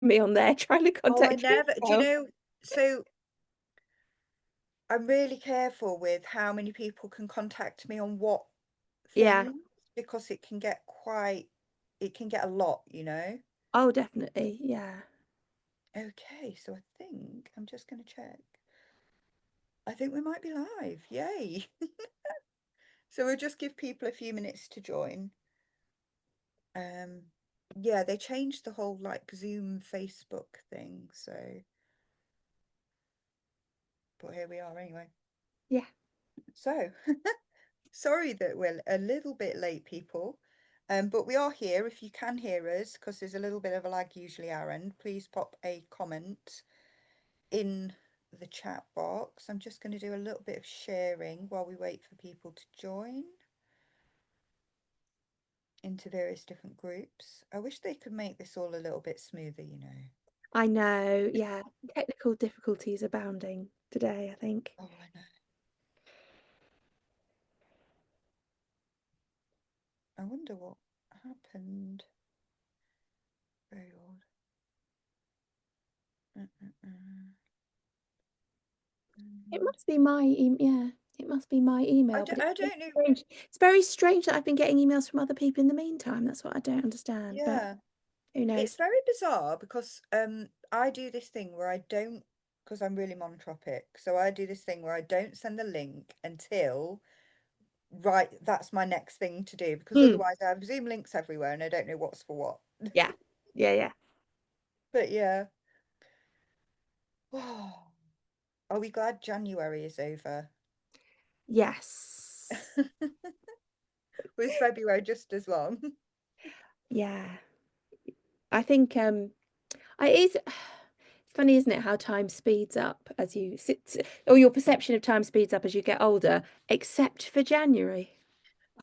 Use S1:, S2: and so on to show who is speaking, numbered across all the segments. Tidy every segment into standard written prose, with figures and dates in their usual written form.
S1: me on there trying to
S2: Oh, I
S1: contact you
S2: never,
S1: as
S2: do you
S1: well.
S2: know, so I'm really careful with how many people can contact me on what
S1: Yeah.
S2: things because it can get a lot, you know?
S1: Oh, definitely. Yeah.
S2: Okay, so I think I'm just going to check. I think we might be live. Yay. So we'll just give people a few minutes to join. Um, yeah, they changed the whole like Zoom Facebook thing, so but here we are anyway.
S1: Yeah.
S2: So sorry that we're a little bit late, people. But we are here. If you can hear us, because there's a little bit of a lag usually our end, please pop a comment in the chat box. I'm just going to do a little bit of sharing while we wait for people to join into various different groups. I wish they could make this all a little bit smoother, you know.
S1: I know. Yeah. Technical difficulties abounding today, I think.
S2: Oh, I know. I wonder what happened. Very odd.
S1: It
S2: Mm.
S1: must be my yeah. It must be my email, but
S2: I don't know.
S1: it's very strange that I've been getting emails from other people in the meantime. That's what I don't understand, but
S2: Yeah.
S1: who
S2: It's
S1: knows?
S2: very bizarre because I do this thing where I don't because I'm really monotropic. So I do this thing where I don't send the link until right that's my next thing to do because
S1: Hmm.
S2: otherwise I have Zoom links everywhere and I don't know what's for what.
S1: Yeah. Yeah, yeah.
S2: But yeah. Are we glad January is over?
S1: Yes.
S2: Was February just as long?
S1: Yeah. I think I is it's funny, isn't it, how time speeds up as you sit, or your perception of time speeds up as you get older, except for January.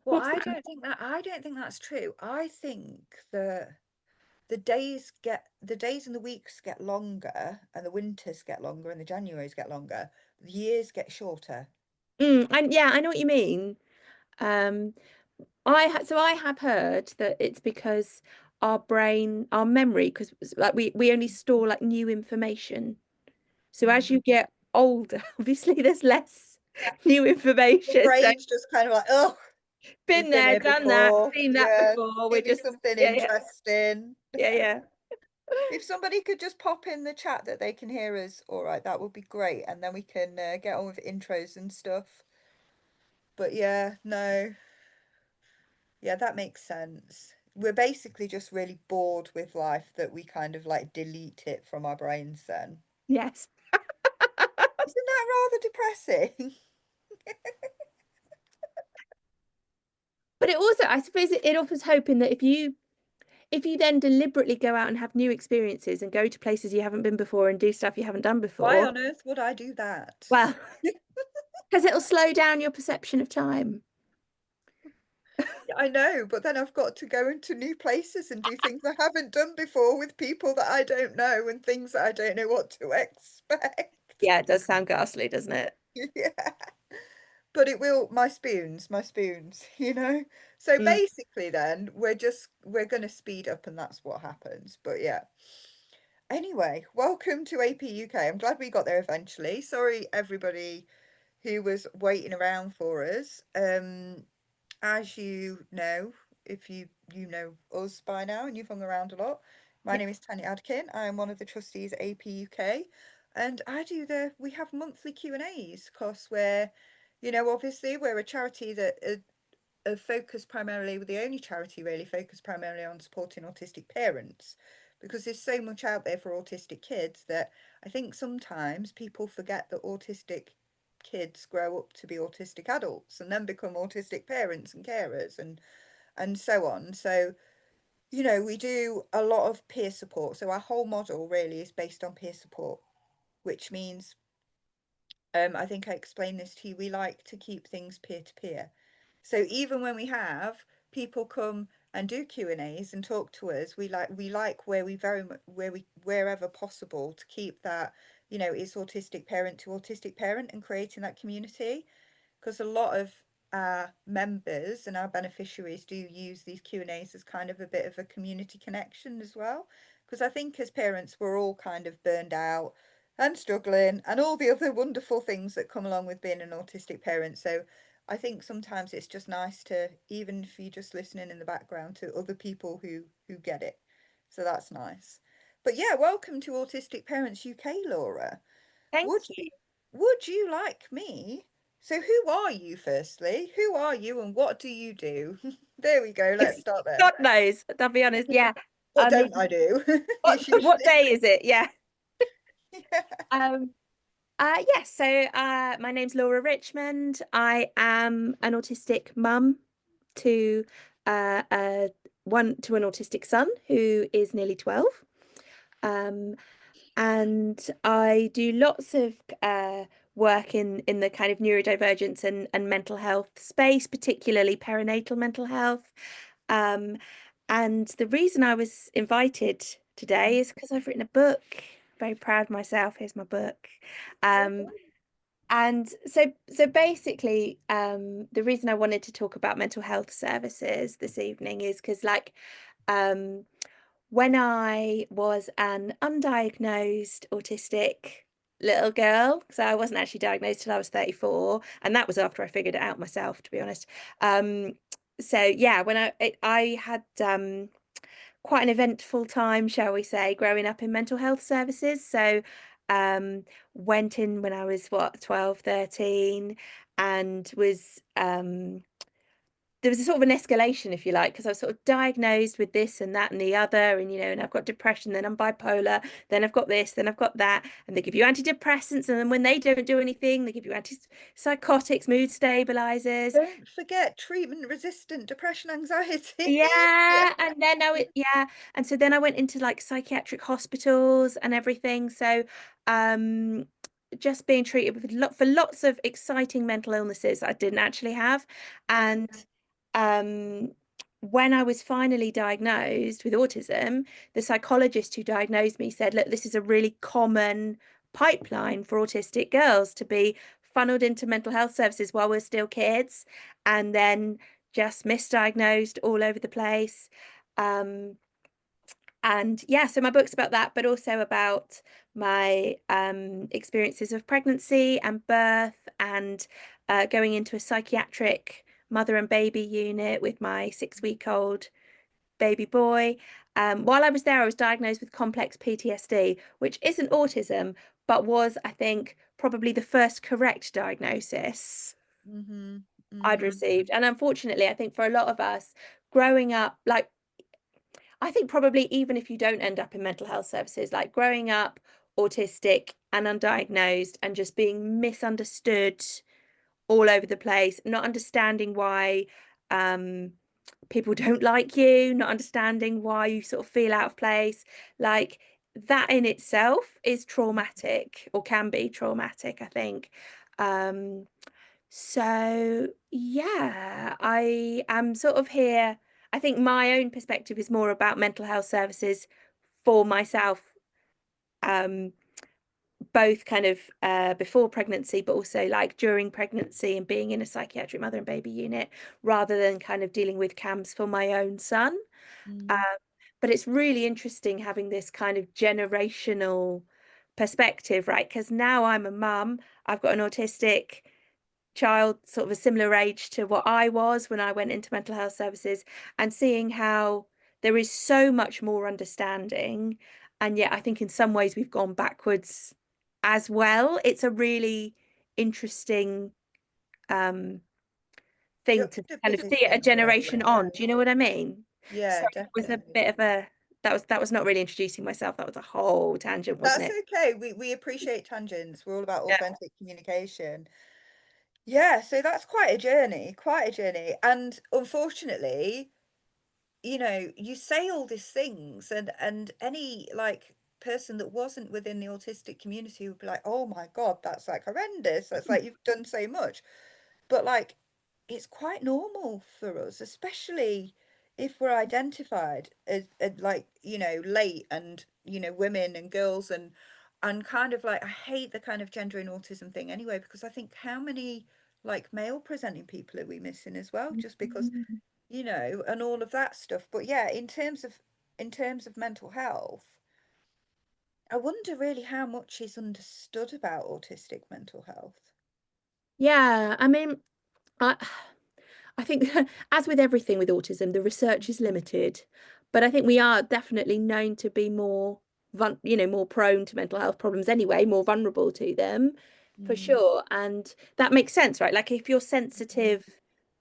S2: Well,
S1: What's that?
S2: I don't think that's true. I think that the days and the weeks get longer and the winters get longer and the Januaries get longer. The years get shorter.
S1: And yeah, I know what you mean. Um, so I have heard that it's because our brain, our memory, because like we only store like new information. So as
S2: Mm.
S1: you get older, obviously there's less new
S2: Your
S1: information. So
S2: brain's just kind of like, oh, we've
S1: been
S2: been
S1: there,
S2: here
S1: done that,
S2: before.
S1: seen that
S2: Yeah,
S1: before. We're
S2: give me
S1: just
S2: something
S1: yeah, yeah,
S2: interesting.
S1: yeah, yeah.
S2: If somebody could just pop in the chat that they can hear us, all right, that would be great. And then we can get on with intros and stuff. But yeah, no, yeah, that makes sense. We're basically just really bored with life that we kind of like delete it from our brains then.
S1: Yes.
S2: Isn't that rather depressing?
S1: But it also, I suppose it offers hope in that if you then deliberately go out and have new experiences and go to places you haven't been before and do stuff you haven't done
S2: Why
S1: before,
S2: on earth would I do that?
S1: well, because it'll slow down your perception of time.
S2: Yeah, I know, but then I've got to go into new places and do things I haven't done before with people that I don't know and things that I don't know what to expect.
S1: Yeah, it does sound ghastly, doesn't it?
S2: Yeah. But it will, my spoons, you know? So
S1: Mm,
S2: basically then we're gonna speed up and that's what happens. But yeah. Anyway, welcome to AP UK. I'm glad we got there eventually. Sorry everybody who was waiting around for us. As you know, if you know us by now and you've hung around a lot, my
S1: yeah.
S2: name is Tanya Adkin. I'm one of the trustees at AP UK, and we have monthly Q&As because obviously we're a charity that focused primarily, with the only charity really focused primarily on supporting autistic parents because there's so much out there for autistic kids that I think sometimes people forget that autistic kids grow up to be autistic adults and then become autistic parents and carers and so on. So, we do a lot of peer support. So our whole model really is based on peer support, which means I think I explained this to you. We like to keep things peer to peer. So even when we have people come and do Q&As and talk to us, we like where we very much where we wherever possible to keep that, it's autistic parent to autistic parent and creating that community because a lot of our members and our beneficiaries do use these Q&As as kind of a bit of a community connection as well. because I think as parents we're all kind of burned out and struggling and all the other wonderful things that come along with being an autistic parent. So I think sometimes it's just nice to, even if you're just listening in the background, to other people who get it. So that's nice. But yeah, welcome to Autistic Parents UK, Laura.
S1: Thank
S2: Would
S1: you.
S2: would you like me? So who are you firstly? Who are you and what do you do? There we go. Let's start there.
S1: God knows, I'll be honest. Yeah.
S2: What
S1: I mean,
S2: don't I do? It's
S1: what
S2: usually
S1: day is it? Yeah.
S2: yeah.
S1: Um, yes, so my name's Laura Richmond. I am an autistic mum to uh, an autistic son who is nearly 12. Um, and I do lots of work in the kind of neurodivergence and mental health space, particularly perinatal mental health. Um, and the reason I was invited today is because I've written a book. Very proud of myself. Here's my book.
S2: Well
S1: Um, and so basically, the reason I wanted to talk about mental health services this evening is because, like, um, when I was an undiagnosed autistic little girl, so I wasn't actually diagnosed till I was 34, and that was after I figured it out myself, to be honest. Um, so yeah, when I had quite an eventful time, shall we say, growing up in mental health services. So um went in when I was what 12, 13, and was there was a sort of an escalation, if you like, because I was sort of diagnosed with this and that and the other, and and I've got depression, then I'm bipolar, then I've got this, then I've got that, and they give you antidepressants, and then when they don't do anything, they give you antipsychotics, mood stabilizers.
S2: don't forget treatment resistant depression anxiety. Yeah.
S1: Yeah, and then yeah, and so then I went into like psychiatric hospitals and everything. So, um, just being treated with for lots of exciting mental illnesses that I didn't actually have, and um, when I was finally diagnosed with autism, the psychologist who diagnosed me said, "Look, this is a really common pipeline for autistic girls to be funneled into mental health services while we're still kids, and then." Just misdiagnosed all over the place. Um, and yeah, so my book's about that, but also about my experiences of pregnancy and birth and going into a psychiatric mother and baby unit with my 6-week-old baby boy. While I was there, I was diagnosed with complex PTSD, which isn't autism, but was, I think, probably the first correct diagnosis
S2: Mm-hmm.
S1: I'd
S2: Mm-hmm.
S1: received. And unfortunately, I think for a lot of us growing up, like, I think probably even if you don't end up in mental health services, like growing up autistic and undiagnosed and just being misunderstood all over the place, not understanding why um, people don't like you, not understanding why you sort of feel out of place, like that in itself is traumatic or can be traumatic, I think. Um, so, yeah, I am sort of here. I think my own perspective is more about mental health services for myself, um, both kind of before pregnancy, but also like during pregnancy and being in a psychiatric mother and baby unit, rather than kind of dealing with CAMS for my own son. Um,
S2: Mm-hmm.
S1: but it's really interesting having this kind of generational perspective, right? Because now I'm a mum, I've got an autistic child sort of a similar age to what I was when I went into mental health services, and seeing how there is so much more understanding. And yet, I think in some ways we've gone backwards as well. It's a really interesting um, thing to kind of see it a
S2: Juxtaposition,
S1: generation
S2: really.
S1: on. Do you know what I mean? So
S2: Yeah,
S1: it was a
S2: definitely.
S1: bit of a that was not really introducing myself. That was a whole tangent, wasn't
S2: That's
S1: it?
S2: okay. We appreciate tangents. We're all about
S1: Yeah.
S2: authentic communication. Yeah, so that's quite a journey, quite a journey. And unfortunately, you say all these things and any like person that wasn't within the autistic community would be like, "Oh my God, that's like horrendous. That's like you've done so much." But like it's quite normal for us, especially if we're identified as like, late and, women and girls and kind of like I hate the kind of gender in autism thing anyway, because I think how many like male presenting people are we missing as well, just because and all of that stuff. But yeah, in terms of mental health, I wonder really how much is understood about autistic mental health.
S1: Yeah, I mean, I I think as with everything with autism, the research is limited, but I think we are definitely known to be more more prone to mental health problems anyway, more vulnerable to them, for
S2: Mm,
S1: sure. And that makes sense, right? Like if you're
S2: mm,
S1: sensitive,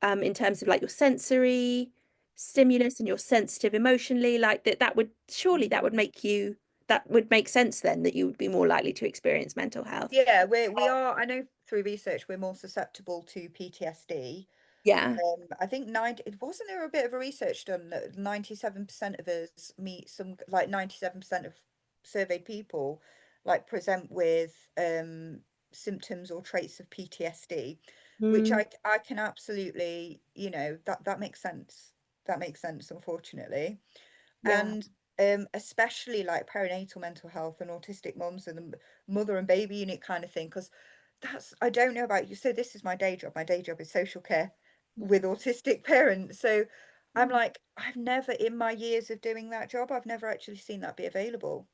S1: in terms of like your sensory stimulus and you're sensitive emotionally, like that would surely that would
S2: mm.
S1: make you that would make sense then that you would be more likely to experience mental health.
S2: Yeah, we are. I know through research we're more susceptible to PTSD.
S1: Yeah.
S2: I think 90, it wasn't there a bit of a research done that 97% of us meet some, like 97% of surveyed people like present with symptoms or traits of PTSD, which
S1: Mm,
S2: I can absolutely, that makes sense. That makes sense, unfortunately.
S1: yeah.
S2: And especially like perinatal mental health and autistic mums and the mother and baby unit kind of thing, because I don't know about you. So this is my day job. My day job is social care with autistic parents. So I'm like, I've never in my years of doing that job, I've never actually seen that be available.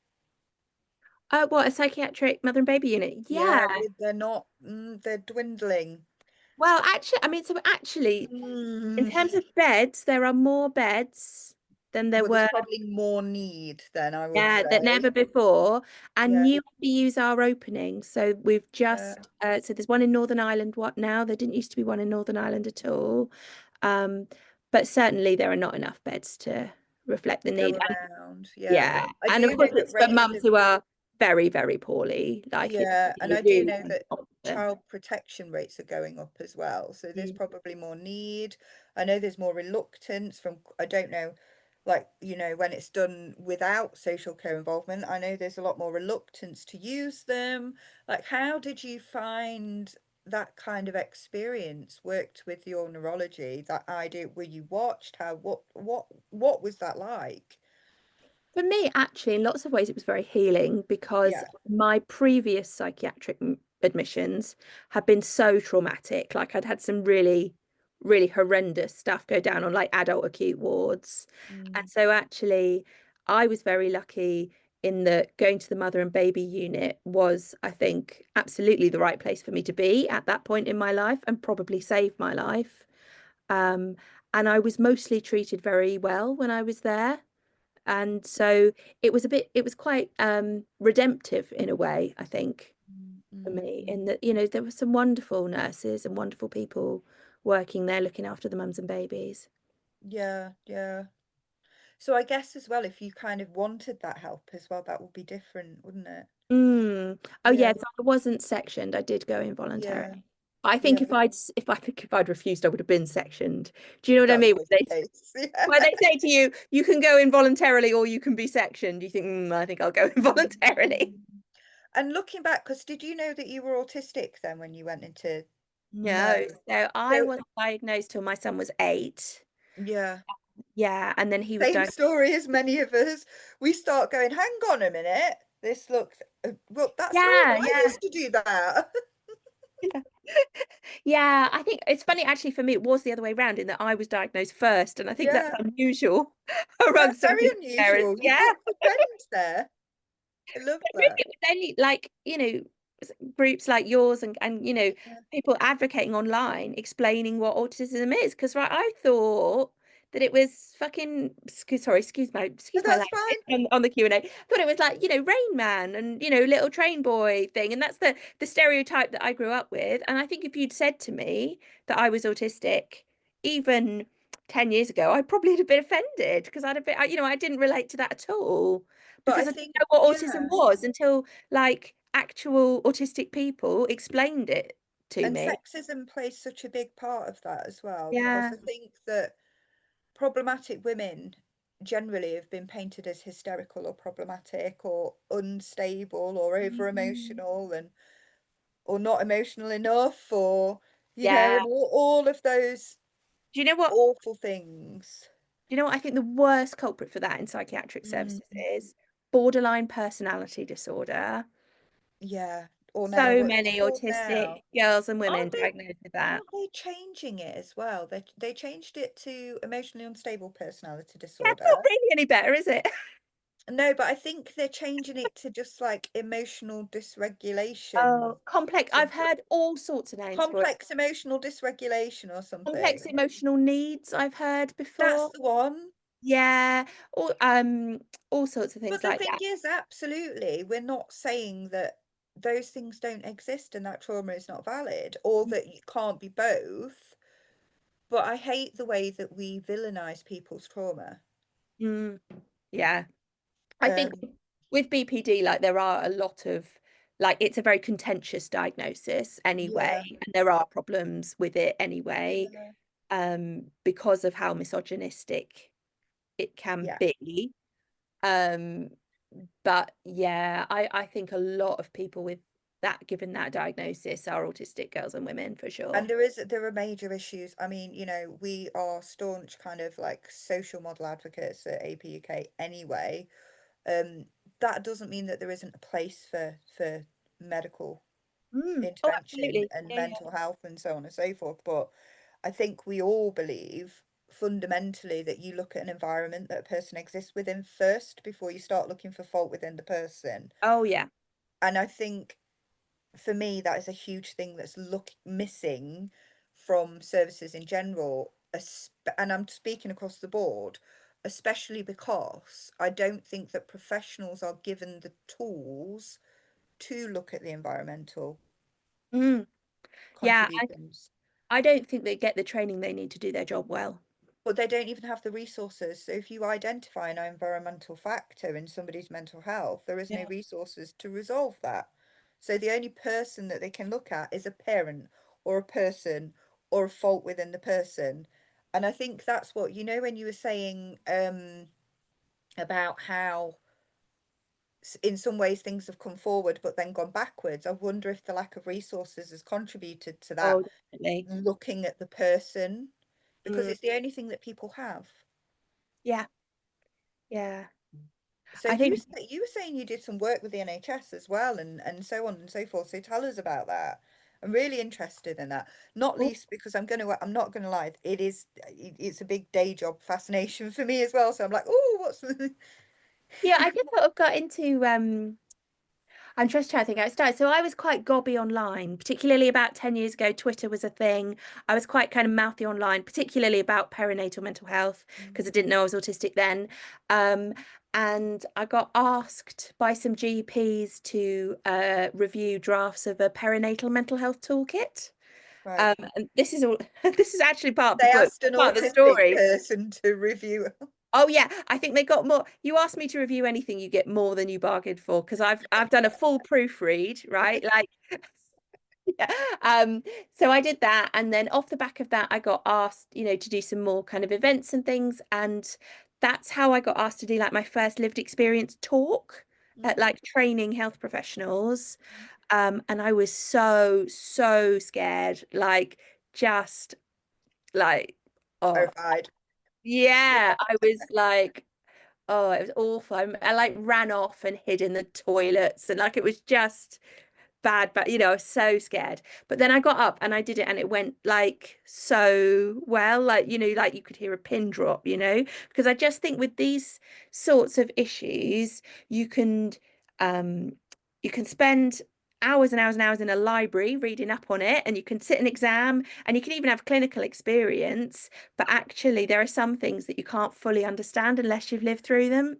S1: What, a psychiatric mother and baby unit? Yeah.
S2: Yeah, they're not, they're dwindling.
S1: Well, actually, I mean, so actually, in
S2: Mm.
S1: terms of beds, there are more beds than there
S2: Well, there's
S1: were,
S2: probably more need than I would
S1: yeah, that
S2: say.
S1: never before. And
S2: Yeah.
S1: new IBUs are opening. So we've
S2: Uh,
S1: just, so there's one in Northern Ireland. What now? There didn't used to be one in Northern Ireland at all. Um, but certainly there are not enough beds to reflect the
S2: Go
S1: need. And
S2: around. Yeah.
S1: yeah,
S2: I
S1: and of
S2: do
S1: course
S2: know that
S1: it's for
S2: rates
S1: mums
S2: of
S1: who are very, very poorly. Like it's
S2: Yeah, and I do
S1: really,
S2: know that
S1: really
S2: child protection rates are going up as well. So there's
S1: Mm.
S2: probably more need. I know there's more reluctance from, I don't know, like, when it's done without social care involvement, I know there's a lot more reluctance to use them. Like, how did you find that kind of experience worked with your neurology? That idea, were you watched? What was that like?
S1: For me, actually, in lots of ways, it was very healing because
S2: Yeah.
S1: my previous psychiatric admissions had been so traumatic. Like I'd had some really, really horrendous stuff go down on like adult acute wards. And
S2: Mm,
S1: so actually, I was very lucky in that going to the mother and baby unit was, I think, absolutely the right place for me to be at that point in my life and probably saved my life. Um, and I was mostly treated very well when I was there. And so it was quite redemptive in a way, I think,
S2: mm,
S1: for
S2: mm,
S1: me, in
S2: mm.
S1: that, there were some wonderful nurses and wonderful people working there looking after the mums and babies.
S2: Yeah, yeah. So I guess as well, if you kind of wanted that help as well, that would be different, wouldn't it?
S1: Mm. Oh
S2: Yeah,
S1: yes, I wasn't sectioned. I did go
S2: yeah,
S1: involuntarily. I
S2: yeah.
S1: think if I'd refused, I would have been sectioned. Do you know what I
S2: That's
S1: mean?
S2: always the case. Yeah.
S1: When they say to you, you can go involuntarily or you can be sectioned, you think, I think I'll go
S2: Mm,
S1: involuntarily.
S2: mm. And looking back, because did you know that you were autistic then when you went into
S1: No,
S2: no?
S1: so I
S2: So
S1: wasn't diagnosed till my son was 8.
S2: yeah,
S1: Yeah, and then he was
S2: same
S1: diagnosed.
S2: story as many of us. We start going, hang on a minute, this looks well, that's
S1: Yeah,
S2: normal. I
S1: yeah,
S2: used to do that.
S1: yeah. Yeah, I think it's funny actually for me, it was the other way around in that I was diagnosed first, and I think that's
S2: Yeah,
S1: unusual among
S2: that's
S1: some
S2: very
S1: people's parents.
S2: unusual. You've
S1: Yeah.
S2: bucked the trend there. I love
S1: But really,
S2: that.
S1: it was only like, groups like yours and
S2: Yeah.
S1: people advocating online explaining what autism is. Because right, I thought that it was fucking sorry,
S2: No,
S1: excuse my
S2: that's
S1: language
S2: fine.
S1: on the Q&A. I thought it was like, Rain Man and little train boy thing. And that's the stereotype that I grew up with. And I think if you'd said to me that I was autistic, even 10 years ago, I probably would have been offended because I'd have been, I didn't relate to that at all
S2: But I
S1: because I didn't
S2: think,
S1: know what autism
S2: yeah.
S1: was until like actual autistic people explained it to
S2: And
S1: me.
S2: sexism plays such a big part of that as well, because
S1: Yeah.
S2: I think that problematic women generally have been painted as hysterical or problematic or unstable or over
S1: Mm.
S2: emotional and or not emotional enough or
S1: Yeah.
S2: and all of those
S1: Do you know what?
S2: awful things.
S1: Do you know what I think the worst culprit for that in psychiatric services
S2: Mm,
S1: is? Borderline personality disorder.
S2: yeah. Or now,
S1: So
S2: what's it
S1: many
S2: called
S1: autistic
S2: now?
S1: girls and women
S2: Aren't they
S1: diagnosed with that.
S2: aren't they changing it as well? They changed it to emotionally unstable personality
S1: Yeah, it's
S2: disorder.
S1: not really any better, is it?
S2: No, but I think they're changing it to just like emotional dysregulation,
S1: Oh, complex. I've
S2: some
S1: heard all sorts of names for it.
S2: complex emotional dysregulation or
S1: Complex
S2: something.
S1: emotional needs, I've heard
S2: That's
S1: before.
S2: the one.
S1: Yeah, all sorts of
S2: But
S1: things
S2: the
S1: like
S2: thing
S1: that.
S2: is, absolutely, we're not saying that those things don't exist and that trauma is not valid or that you can't be both. But I hate the way that we villainize people's trauma.
S1: Mm, yeah. I think
S2: Um,
S1: with BPD, like there are a lot of like it's a very contentious diagnosis anyway,
S2: yeah,
S1: and there are problems with it anyway,
S2: yeah,
S1: because of how misogynistic it can
S2: yeah.
S1: be. Um, but yeah, I think a lot of people with that given that diagnosis are autistic girls and women for
S2: And
S1: sure.
S2: there are major issues. I mean, we are staunch kind of like social model advocates at AP UK anyway. Um, that doesn't mean that there isn't a place for medical
S1: Oh,
S2: intervention
S1: absolutely.
S2: and
S1: Yeah, yeah.
S2: mental health and so on and so forth. But I think we all believe fundamentally that you look at an environment that a person exists within first before you start looking for fault within the person.
S1: Oh, yeah.
S2: And I think for me that is a huge thing that's missing from services in general, and I'm speaking across the board, especially because I don't think that professionals are given the tools to look at the environmental
S1: Mm, yeah,
S2: contributions.
S1: I don't think they get the training they need to do their job well.
S2: But they don't even have the resources. So if you identify an environmental factor in somebody's mental health, there is no
S1: Yeah.
S2: resources to resolve that. So the only person that they can look at is a parent or a person or a fault within the person. And I think that's what, when you were saying about how in some ways things have come forward but then gone backwards. I wonder if the lack of resources has contributed to that,
S1: Oh, definitely.
S2: looking at the person, because
S1: Mm,
S2: it's the only thing that people have.
S1: yeah, yeah.
S2: So
S1: I think,
S2: you were saying you did some work with the NHS as well, and so on and so forth. So tell us about that. I'm really interested in that. Not
S1: oh,
S2: least because I'm not gonna lie, it's a big day job fascination for me as well. So I'm like, oh, what's the
S1: yeah, I just sort of got into I'm just trying to think how it started. So I was quite gobby online, particularly about 10 years ago. Twitter was a thing. I was quite kind of mouthy online, particularly about perinatal mental health, because I didn't know I was autistic then. Um, and I got asked by some GPs to review drafts of a perinatal mental health toolkit.
S2: right?
S1: And this is all, this is actually part of the
S2: They
S1: book,
S2: asked an
S1: part of the
S2: autistic
S1: story.
S2: person to review.
S1: Oh yeah, I think they got more. You asked me to review anything, you get more than you bargained for because I've done a full proofread, right? Like yeah. So I did that, and then off the back of that, I got asked, to do some more kind of events and things, and that's how I got asked to do like my first lived experience talk at
S2: Mm.
S1: like training health professionals. And I was so, so scared, like just like oh
S2: Terrified.
S1: yeah, I was like oh, it was awful. I like ran off and hid in the toilets and like it was just bad, but I was so scared. But then I got up and I did it and it went like so well, like like you could hear a pin drop, because I just think with these sorts of issues, um you can spend hours and hours and hours in a library reading up on it and you can sit an exam and you can even have clinical experience, but actually there are some things that you can't fully understand unless you've lived through them.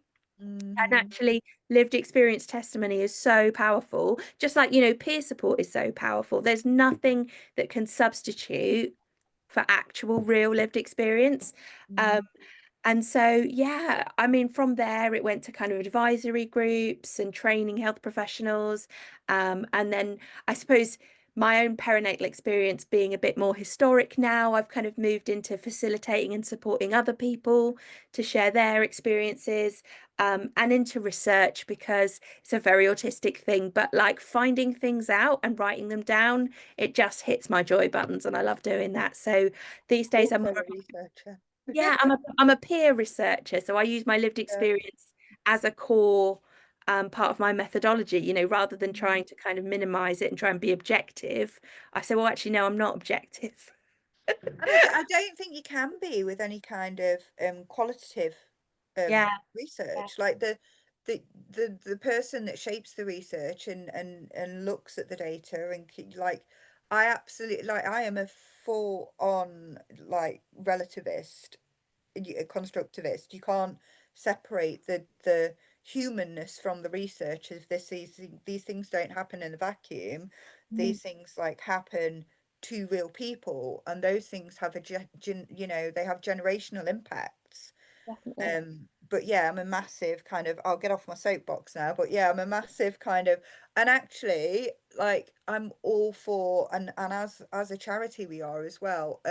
S1: And
S2: Hmm.
S1: actually, lived experience testimony is so powerful. Just like, peer support is so powerful. There's nothing that can substitute for actual real lived experience. Um,
S2: Hmm.
S1: and so, yeah, I mean, from there, it went to kind of advisory groups and training health professionals. And then I suppose my own perinatal experience being a bit more historic now, I've kind of moved into facilitating and supporting other people to share their experiences, and into research because it's a very autistic thing. But like finding things out and writing them down, it just hits my joy buttons, and I love doing that. So these days, I'm
S2: Also a researcher.
S1: yeah, I'm a peer researcher, so I use my lived
S2: Yeah.
S1: experience as a core part of my methodology, rather than
S2: Mm.
S1: trying to kind of minimize it and try and be objective. I say, well, actually, no, I'm not objective.
S2: And I don't think you can be with any kind of qualitative
S1: Yeah, yeah.
S2: research. Like the the person that shapes the research and looks at the data and like I absolutely like I am a full on like relativist, a constructivist. You can't separate the humanness from the research. If these things don't happen in a vacuum,
S1: Mm,
S2: these things like happen to real people, and those things have they have generational impacts.
S1: definitely.
S2: But yeah, I'm a massive kind of, I'll get off my soapbox now, but yeah, I'm a massive kind of, and actually, like, I'm all for, and as a charity we are as well,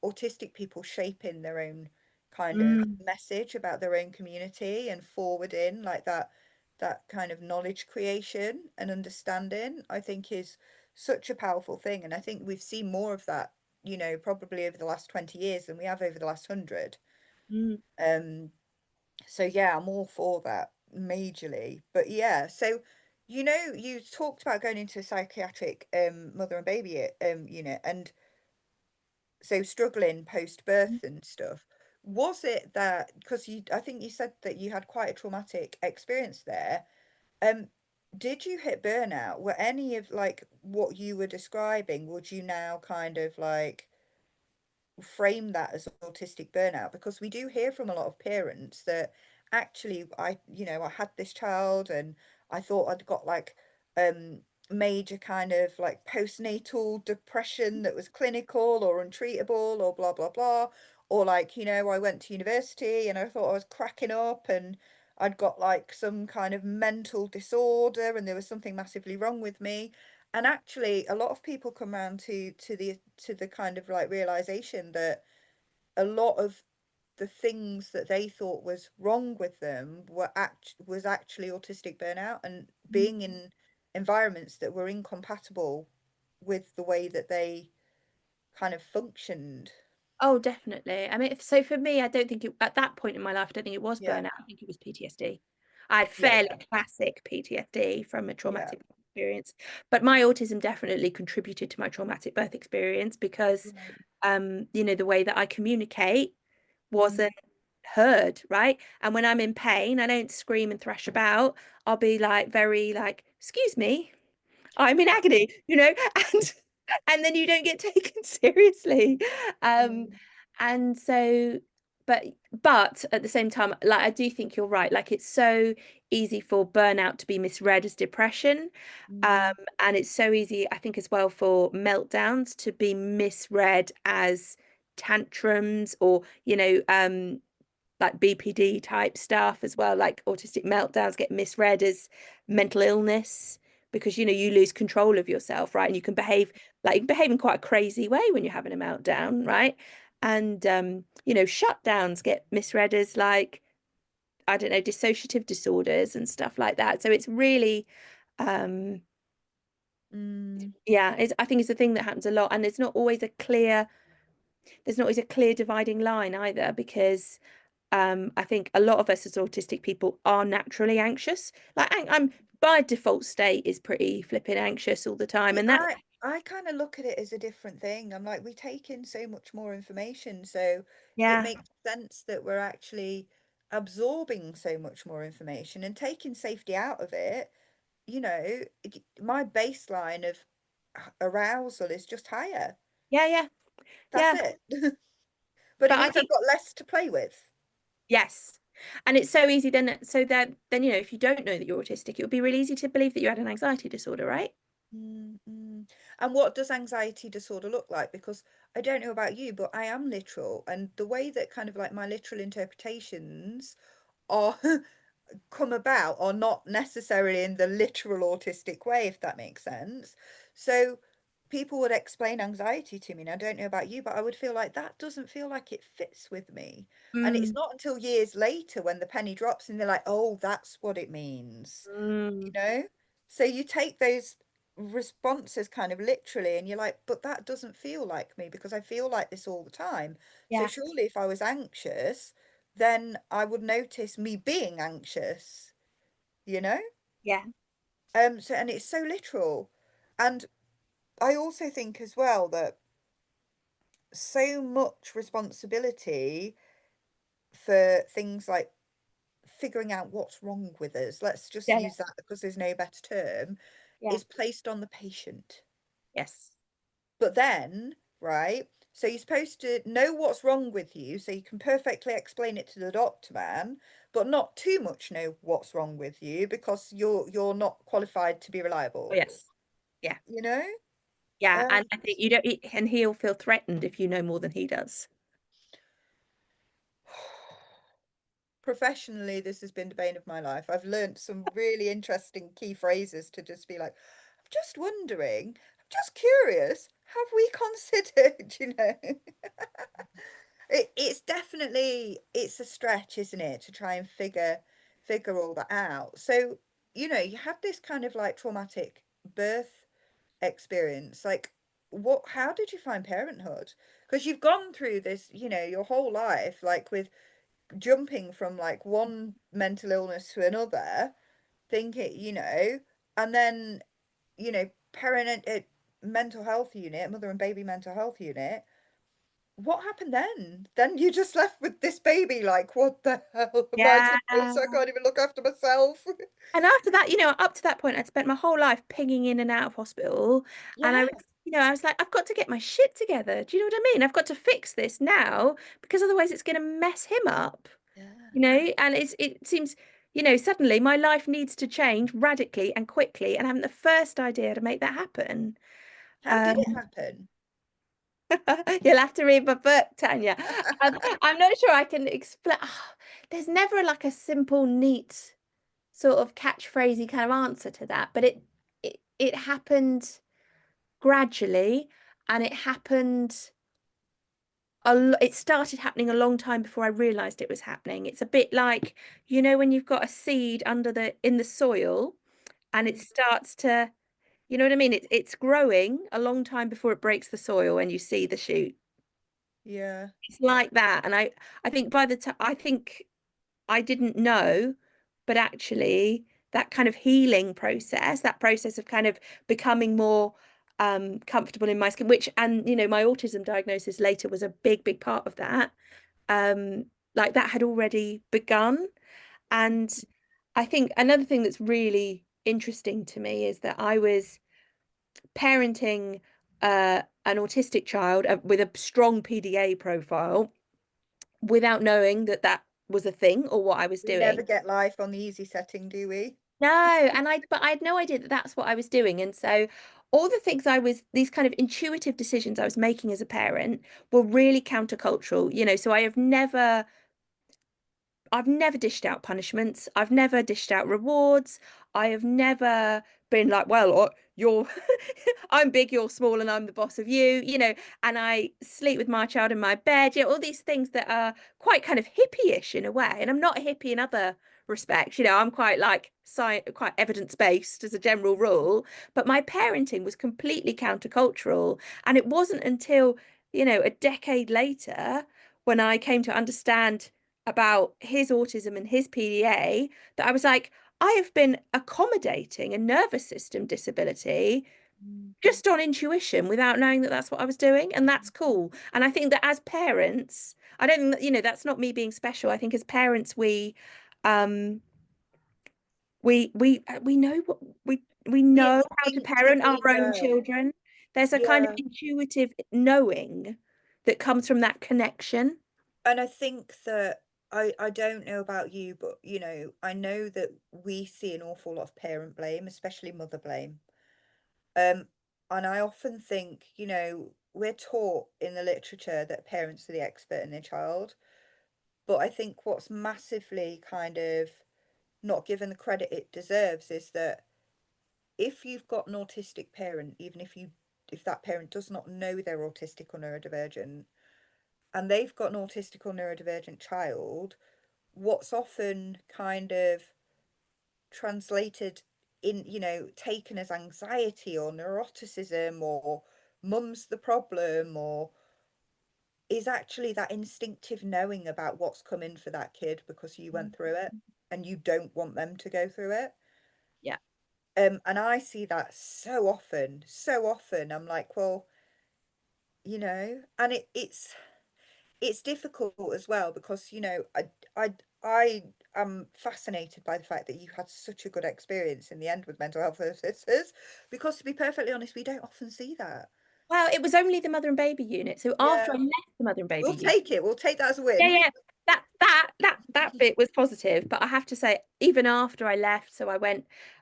S2: autistic people shaping their own kind of
S1: Mm,
S2: message about their own community and forwarding like that kind of knowledge creation and understanding, I think is such a powerful thing. And I think we've seen more of that, probably over the last 20 years than we have over the last 100.
S1: mm,
S2: Um, so yeah, I'm all for that majorly. But yeah, so you talked about going into a psychiatric mother and baby unit, and so struggling post
S1: mm.
S2: birth and stuff. Was it that because I think you said that you had quite a traumatic experience there. Um, did you hit burnout? Were any of like what you were describing, would you now kind of like frame that as autistic burnout? Because we do hear from a lot of parents that actually I had this child and I thought I'd got like um major kind of like postnatal depression that was clinical or untreatable or blah blah blah, or like I went to university and I thought I was cracking up and I'd got like some kind of mental disorder and there was something massively wrong with me. And actually, a lot of people come around to the kind of like realization that a lot of the things that they thought was wrong with them was actually autistic burnout and
S1: Mm.
S2: being in environments that were incompatible with the way that they kind of functioned.
S1: Oh, definitely. I mean, so for me, I don't think at that point in my life, I don't think it was
S2: Yeah,
S1: burnout. I think it was PTSD. I had
S2: yeah,
S1: fairly
S2: yeah,
S1: classic PTSD from a
S2: yeah.
S1: traumatic experience, but my autism definitely contributed to my traumatic birth experience because,
S2: Right.
S1: the way that I communicate
S2: Mm,
S1: wasn't heard, right? And when I'm in pain, I don't scream and thrash about. I'll be like very like, excuse me, I'm in agony, and then you don't get taken seriously. Um,
S2: mm,
S1: and so, but but at the same time, like I do think you're right. Like it's so easy for burnout to be misread as depression.
S2: mm,
S1: And it's so easy, I think, as well for meltdowns to be misread as tantrums or, like BPD type stuff as well, like autistic meltdowns get misread as mental illness because you lose control of yourself, right? And you can behave in quite a crazy way when you're having a meltdown, right? And shutdowns get misread as like, I don't know, dissociative disorders and stuff like that. So it's really um
S2: mm.
S1: yeah, I think it's a thing that happens a lot, and there's not always a clear dividing line either because I think a lot of us as autistic people are naturally anxious. Like I'm by default state is pretty flipping anxious all the time,
S2: See,
S1: and that's
S2: I kind of look at it as a different thing. I'm like, we take in so much more information, so it
S1: yeah,
S2: makes sense that we're actually absorbing so much more information and taking safety out of it. My baseline of arousal is just higher.
S1: yeah, yeah,
S2: That's
S1: yeah.
S2: it. But it
S1: But I
S2: means I've
S1: think
S2: got less to play with.
S1: yes, and it's so easy then. So then if you don't know that you're autistic, it would be really easy to believe that you had an anxiety disorder, right?
S2: Mm, mm. And what does anxiety disorder look like? Because I don't know about you, but I am literal, and the way that kind of like my literal interpretations are come about are not necessarily in the literal autistic way, if that makes sense. So people would explain anxiety to me, and I don't know about you, but I would feel like that doesn't feel like it fits with me. And it's
S1: Mm,
S2: not until years later when the penny drops and they're like, oh, that's what it means, you
S1: mm,
S2: know? So you take those responses kind of literally, and you're like, but that doesn't feel like me because I feel like this all the time. So
S1: yeah,
S2: surely if I was anxious, then I would notice me being anxious, you know?
S1: yeah.
S2: So and it's so literal. And I also think as well that so much responsibility for things like figuring out what's wrong with us, let's just
S1: Yeah.
S2: use that because there's no better term,
S1: Yeah.
S2: is placed on the patient.
S1: Yes.
S2: But then, right, so you're supposed to know what's wrong with you so you can perfectly explain it to the doctor man, but not too much know what's wrong with you because you're not qualified to be
S1: Oh,
S2: reliable,
S1: yes. Yeah.
S2: you know?
S1: Yeah.
S2: Um,
S1: And I think you don't, and he'll feel threatened if you know more than he does.
S2: Professionally, this has been the bane of my life. I've learnt some really interesting key phrases to just be like, I'm just wondering, I'm just curious, have we considered, it's definitely it's a stretch, isn't it, to try and figure all that out. So, you had this kind of like traumatic birth experience. Like, how did you find parenthood? Because you've gone through this, your whole life, like with jumping from like one mental illness to another, thinking, and then, parent mental health unit, mother and baby mental health unit. What happened then? Then you just left with this baby, like, what the hell am I
S1: Yeah.
S2: supposed to? I can't even look after myself.
S1: And after that, up to that point, I'd spent my whole life pinging in and out of hospital. And
S2: Yeah.
S1: I was like, I've got to get my shit together. Do you know what I mean? I've got to fix this now because otherwise it's going to mess him up,
S2: Yeah.
S1: And it seems, suddenly my life needs to change radically and quickly. And I'm the first idea to make that happen.
S2: How did it
S1: Um,
S2: happen?
S1: you'll have to read my book, Tanya. I'm not sure I can explain. There's never like a simple, neat sort of catchphrasy kind of answer to that, but it happened gradually, and it started happening a long time before I realized it was happening. It's a bit like, when you've got a seed in the soil and it
S2: Mm,
S1: starts to, you know what I mean? It's growing a long time before it breaks the soil and you see the shoot.
S2: yeah.
S1: It's like that. And I think by the time I think I didn't know, but actually that kind of healing process, that process of kind of becoming more comfortable in my skin, which, and my autism diagnosis later was a big, big part of that. Um, like that had already begun. And I think another thing that's really interesting to me is that I was parenting an autistic child with a strong PDA profile without knowing that that was a thing or what I was
S2: We never
S1: doing.
S2: get life on the easy setting, do we?
S1: No, but I had no idea that that's what I was doing. And so all the things these kind of intuitive decisions I was making as a parent were really countercultural, so I've never dished out punishments. I've never dished out rewards. I have never been like, well, you're, I'm big, you're small, and I'm the boss of you, and I sleep with my child in my bed, all these things that are quite kind of hippie-ish in a way. And I'm not a hippie in other respects, I'm quite like quite evidence-based as a general rule. But my parenting was completely countercultural. And it wasn't until, a decade later when I came to understand about his autism and his PDA that I was like, I have been accommodating a nervous system disability
S2: Mm.
S1: just on intuition without knowing that that's what I was doing. And that's cool. And I think that as parents, I don't think that, that's not me being special. I think as parents, um, we know we
S2: We
S1: know how to parent our
S2: instinctively
S1: own
S2: know.
S1: children. There's a kind of
S2: Yeah.
S1: intuitive knowing that comes from that connection.
S2: And I think that I don't know about you, but I know that we see an awful lot of parent blame, especially mother blame. Um, and I often think, we're taught in the literature that parents are the expert in their child, but I think what's massively kind of not given the credit it deserves is that if you've got an autistic parent, even if that parent does not know they're autistic or neurodivergent, and they've got an autistic or neurodivergent child, what's often kind of translated in, taken as anxiety or neuroticism or mum's the problem or is actually that instinctive knowing about what's coming for that kid because you went through it and you don't want them to go through it.
S1: Yeah.
S2: And I see that so often, so often. I'm like, well, and it's difficult as well because, I am fascinated by the fact that you had such a good experience in the end with mental health services, because to be perfectly honest, we don't often see that.
S1: Well, it was only the mother and baby unit. So after I
S2: Yeah,
S1: left the mother and baby
S2: we'll
S1: unit,
S2: take it. We'll take that as a
S1: yeah,
S2: win.
S1: yeah, that bit was positive. But I have to say, even after I left, so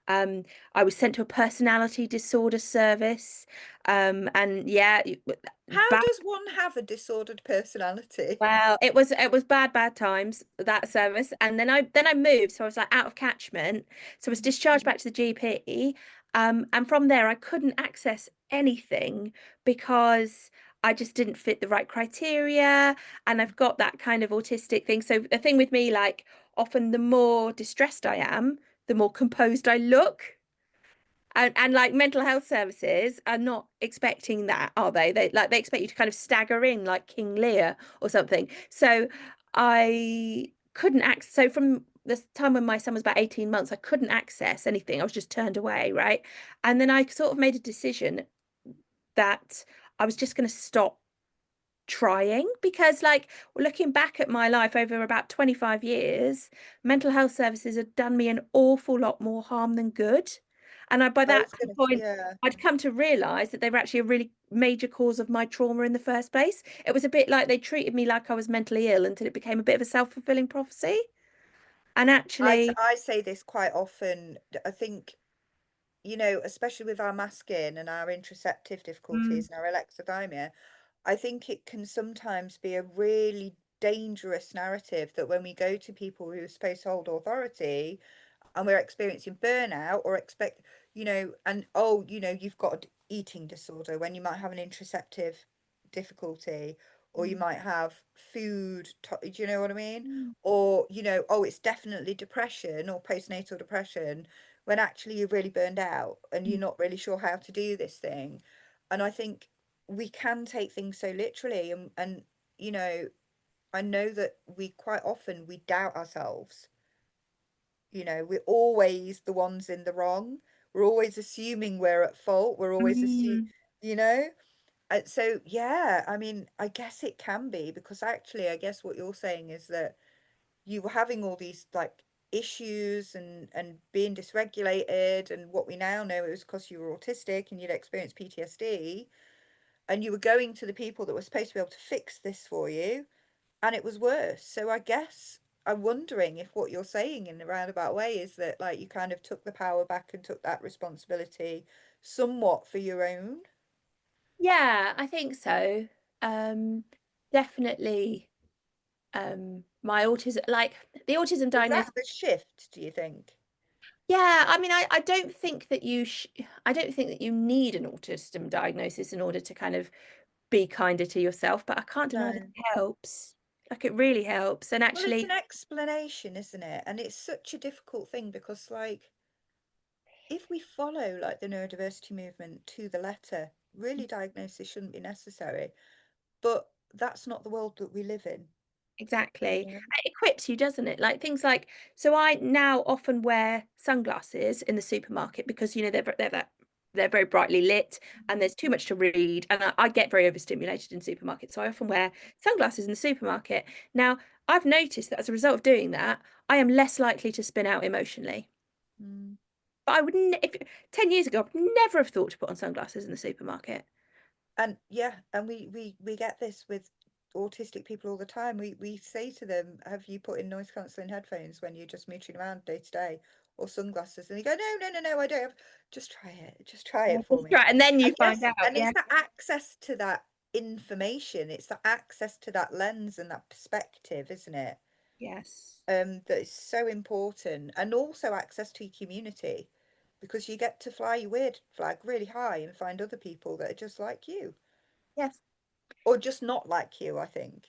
S1: um, I was sent to a personality disorder service, and yeah,
S2: How
S1: bad.
S2: does one have a disordered personality?
S1: Well, it was bad times, that service, and then I moved, so I was like out of catchment, so I was discharged back to the GP, and from there I couldn't access anything because I just didn't fit the right criteria, and I've got that kind of autistic thing. So the thing with me, like often the more distressed I am, the more composed I look. And like mental health services are not expecting that, are they? They expect you to kind of stagger in like King Lear or something. So I couldn't access. So from the time when my son was about 18 months, I couldn't access anything. I was just turned away, right? And then I sort of made a decision that I was just going to stop trying because like looking back at my life over about 25 years, mental health services have done me an awful lot more harm than good. And by
S2: I
S1: that
S2: was gonna,
S1: point
S2: yeah.
S1: I'd come to realize that they were actually a really major cause of my trauma in the first place. It was a bit like they treated me like I was mentally ill until it became a bit of a self-fulfilling prophecy. And actually,
S2: I say this quite often. I think, especially with our masking and our interoceptive
S1: mm,
S2: difficulties and our alexithymia, I think it can sometimes be a really dangerous narrative that when we go to people who are supposed to hold authority and we're experiencing burnout or expect, and oh, you've got an eating disorder when you might have an interoceptive difficulty, or you
S1: mm,
S2: might have do you know what I mean?
S1: mm,
S2: Or, oh, it's definitely depression or postnatal depression when actually you're really burned out and you're
S1: mm.
S2: not really sure how to do this thing. And I think we can take things so literally, and you know, I know that we quite often we doubt ourselves. We're always the ones in the wrong. We're always assuming we're at fault. We're always
S1: Mm.
S2: you know. So yeah, I mean, I guess it can be because actually, I guess what you're saying is that you were having all these like issues and being dysregulated, and what we now know it was because you were autistic and you'd experienced PTSD, and you were going to the people that were supposed to be able to fix this for you, and it was worse. So I guess I'm wondering if what you're saying in a roundabout way is that like you kind of took the power back and took that responsibility somewhat for your own.
S1: Yeah, I think so. Um, Definitely. My autism, like the autism
S2: Was that
S1: diagnosis.
S2: the shift, do you think?
S1: Yeah, I mean, I don't think that I don't think that you need an autism diagnosis in order to kind of be kinder to yourself, but I can't deny that
S2: No.
S1: it helps. Like it really helps. And
S2: Well, it's an
S1: actually,
S2: explanation, isn't it? And it's such a difficult thing because, like, if we follow like the neurodiversity movement to the letter, really diagnosis shouldn't be necessary. But that's not the world that we live in.
S1: exactly.
S2: Yeah.
S1: It equips you, doesn't it? Like things like, so I now often wear sunglasses in the supermarket because, they're very brightly lit and there's too much to read. And I get very overstimulated in supermarkets. So I often wear sunglasses in the supermarket. Now, I've noticed that as a result of doing that, I am less likely to spin out emotionally.
S2: Mm.
S1: But I wouldn't, if 10 years ago, I'd never have thought to put on sunglasses in the supermarket.
S2: And yeah, and we get this with autistic people all the time. We say to them, "Have you put in noise cancelling headphones when you're just mooching around day to day, or sunglasses?" And they go, "No, no, no, no, I don't have." Just try it. Just try
S1: Yeah,
S2: it for
S1: just
S2: me.
S1: try it, and then
S2: I
S1: you find
S2: guess,
S1: out.
S2: and
S1: Yeah.
S2: it's the access to that information. It's the access to that lens and that perspective, isn't it?
S1: Yes.
S2: That is so important, and also access to your community, because you get to fly your weird flag really high and find other people that are just like you
S1: Yes.
S2: or just not like you, I think.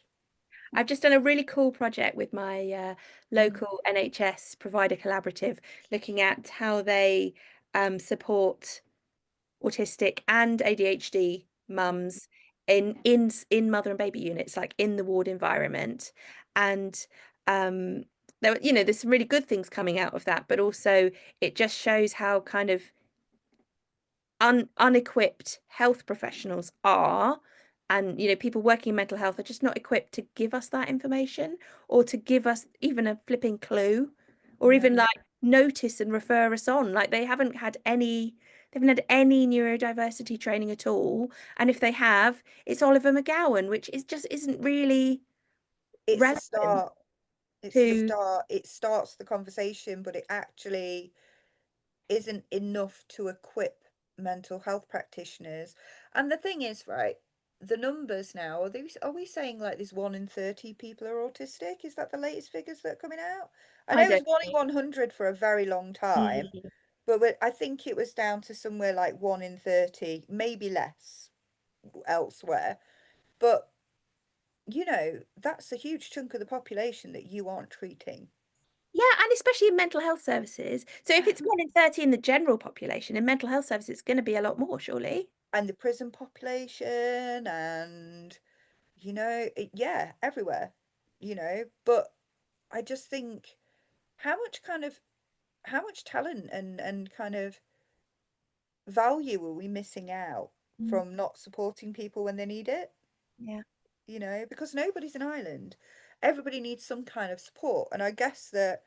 S1: I've just done a really cool project with my
S2: Mm,
S1: local NHS provider collaborative, looking at how they support autistic and ADHD mums in mother and baby units, like in the ward environment. And um, there's some really good things coming out of that, but also it just shows how kind of unequipped health professionals are and people working in mental health are just not equipped to give us that information, or to give us even a flipping clue, or even
S2: No,
S1: like notice and refer us on. Like they haven't had any neurodiversity training at all, and if they have, it's Oliver McGowan, which is just isn't really
S2: it's the
S1: relevant
S2: start. It's the
S1: to.
S2: start. It starts the conversation, but it actually isn't enough to equip mental health practitioners. And the thing is, right, the numbers now, are we saying like there's 1 in 30 people are autistic? Is that the latest figures that are coming out? I
S1: I
S2: know it was
S1: don't
S2: 1 in 100 for a very long time,
S1: Mm.
S2: but I think it was down to somewhere like 1 in 30, maybe less elsewhere. But, that's a huge chunk of the population that you aren't treating.
S1: Yeah, and especially in mental health services. So if it's 1 in 30 in the general population, in mental health services, it's going to be a lot more, surely.
S2: And the prison population and yeah, everywhere, but I just think how much kind of how much talent and kind of value are we missing out
S1: Mm.
S2: from not supporting people when they need it,
S1: Yeah.
S2: because nobody's an island. Everybody needs some kind of support. And I guess that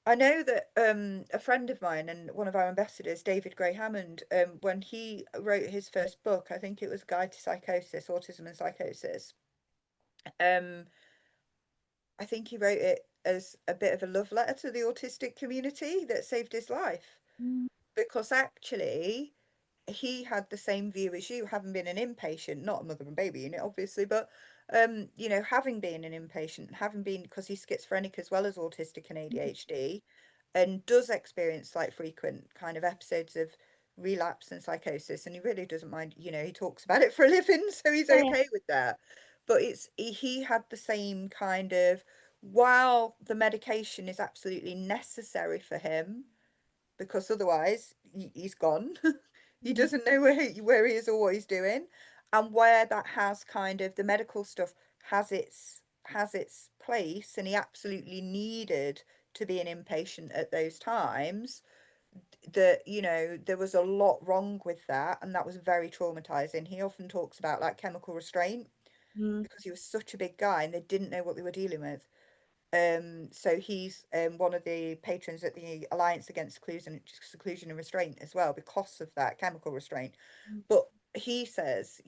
S2: I know that a friend of mine and one of our ambassadors, David Gray Hammond, when he wrote his first book, I think it was Guide to Psychosis, Autism and Psychosis. um I think he wrote it as a bit of a love letter to the autistic community that saved his life,
S1: Mm.
S2: because actually he had the same view as you, having been an inpatient, not a mother and baby unit, obviously, but having been an inpatient, having been, because he's schizophrenic as well as autistic and ADHD, and does experience like frequent kind of episodes of relapse and psychosis, and he really doesn't mind, he talks about it for a living, so he's
S1: Yeah, yeah.
S2: okay with that. But he had the same kind of, while the medication is absolutely necessary for him, because otherwise he's gone. He
S1: Mm.
S2: doesn't know where he is or what he's doing, and where that has kind of the medical stuff has its place, and he absolutely needed to be an inpatient at those times. That there was a lot wrong with that, and that was very traumatizing. He often talks about like chemical restraint,
S1: Mm.
S2: because he was such a big guy and they didn't know what they were dealing with. So he's one of the patrons at the Alliance Against Seclusion and Restraint as well, because of that chemical restraint.
S1: Mm.
S2: But he says,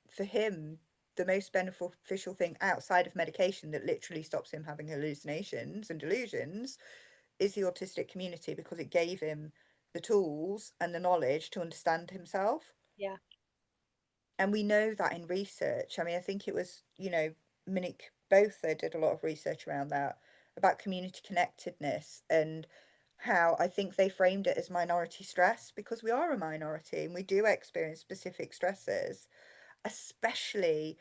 S2: for him, the most beneficial thing outside of medication that literally stops him having hallucinations and delusions is the autistic community, because it gave him the tools and the knowledge to understand himself.
S1: Yeah.
S2: And we know that in research. I mean, I think it was, Monique Botha did a lot of research around that, about community connectedness, and how I think they framed it as minority stress, because we are a minority and we do experience specific stresses, especially,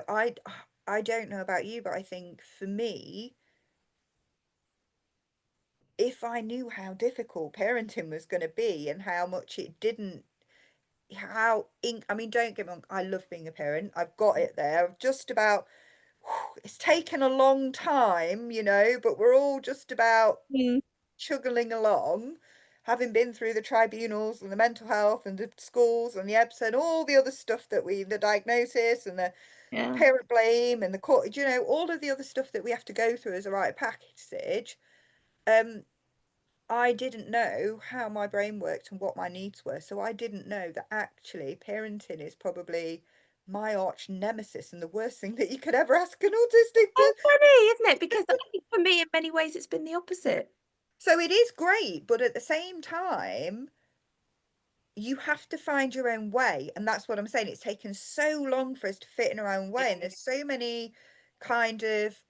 S2: I don't know about you, but I think for me, if I knew how difficult parenting was going to be and how much it didn't I mean, don't get me wrong, I love being a parent. I've got it there. I've just about it's taken a long time, but we're all just about
S1: Mm.
S2: chugging along, having been through the tribunals and the mental health and the schools and the episode, all the other stuff the diagnosis and the
S1: Yeah.
S2: parent blame and the court, all of the other stuff that we have to go through as a right package. Um, I didn't know how my brain worked and what my needs were. So I didn't know that actually parenting is probably my arch nemesis and the worst thing that you could ever ask an autistic
S1: So
S2: kid.
S1: funny, isn't it? Because I think for me, in many ways, it's been the opposite.
S2: So it is great, but at the same time, you have to find your own way. And that's what I'm saying. It's taken so long for us to fit in our own way. And there's so many kind of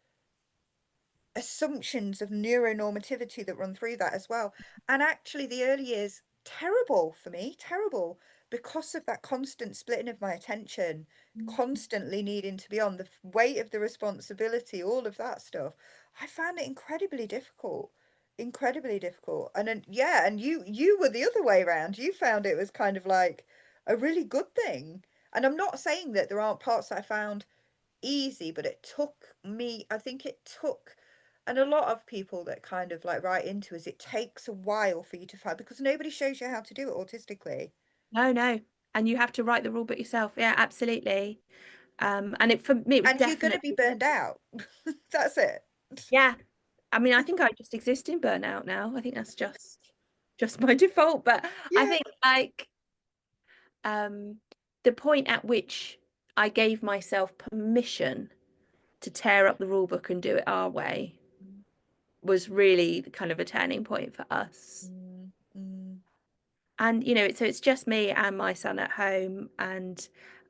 S2: assumptions of neuronormativity that run through that as well. And actually, the early years, terrible for me, terrible, because of that constant splitting of my attention,
S1: Mm.
S2: constantly needing to be on the weight of the responsibility, all of that stuff. I found it incredibly difficult. Incredibly difficult. And then, yeah, and you were the other way around. You found it was kind of like a really good thing. And I'm not saying that there aren't parts that I found easy, but it took me, I think it took, and a lot of people that kind of like write into us, it takes a while for you to find, because nobody shows you how to do it autistically.
S1: No, no. and you have to write the rule book yourself. Yeah, absolutely. And it for me, it was
S2: And you're going to be
S1: definitely,
S2: burned out. That's it.
S1: yeah. I mean, I think I just exist in burnout now. I think that's just my default. But I
S2: Yeah.
S1: think like um the point at which I gave myself permission to tear up the rule book and do it our way was really kind of a turning point for us.
S2: Mm, mm,
S1: And so it's just me and my son at home, and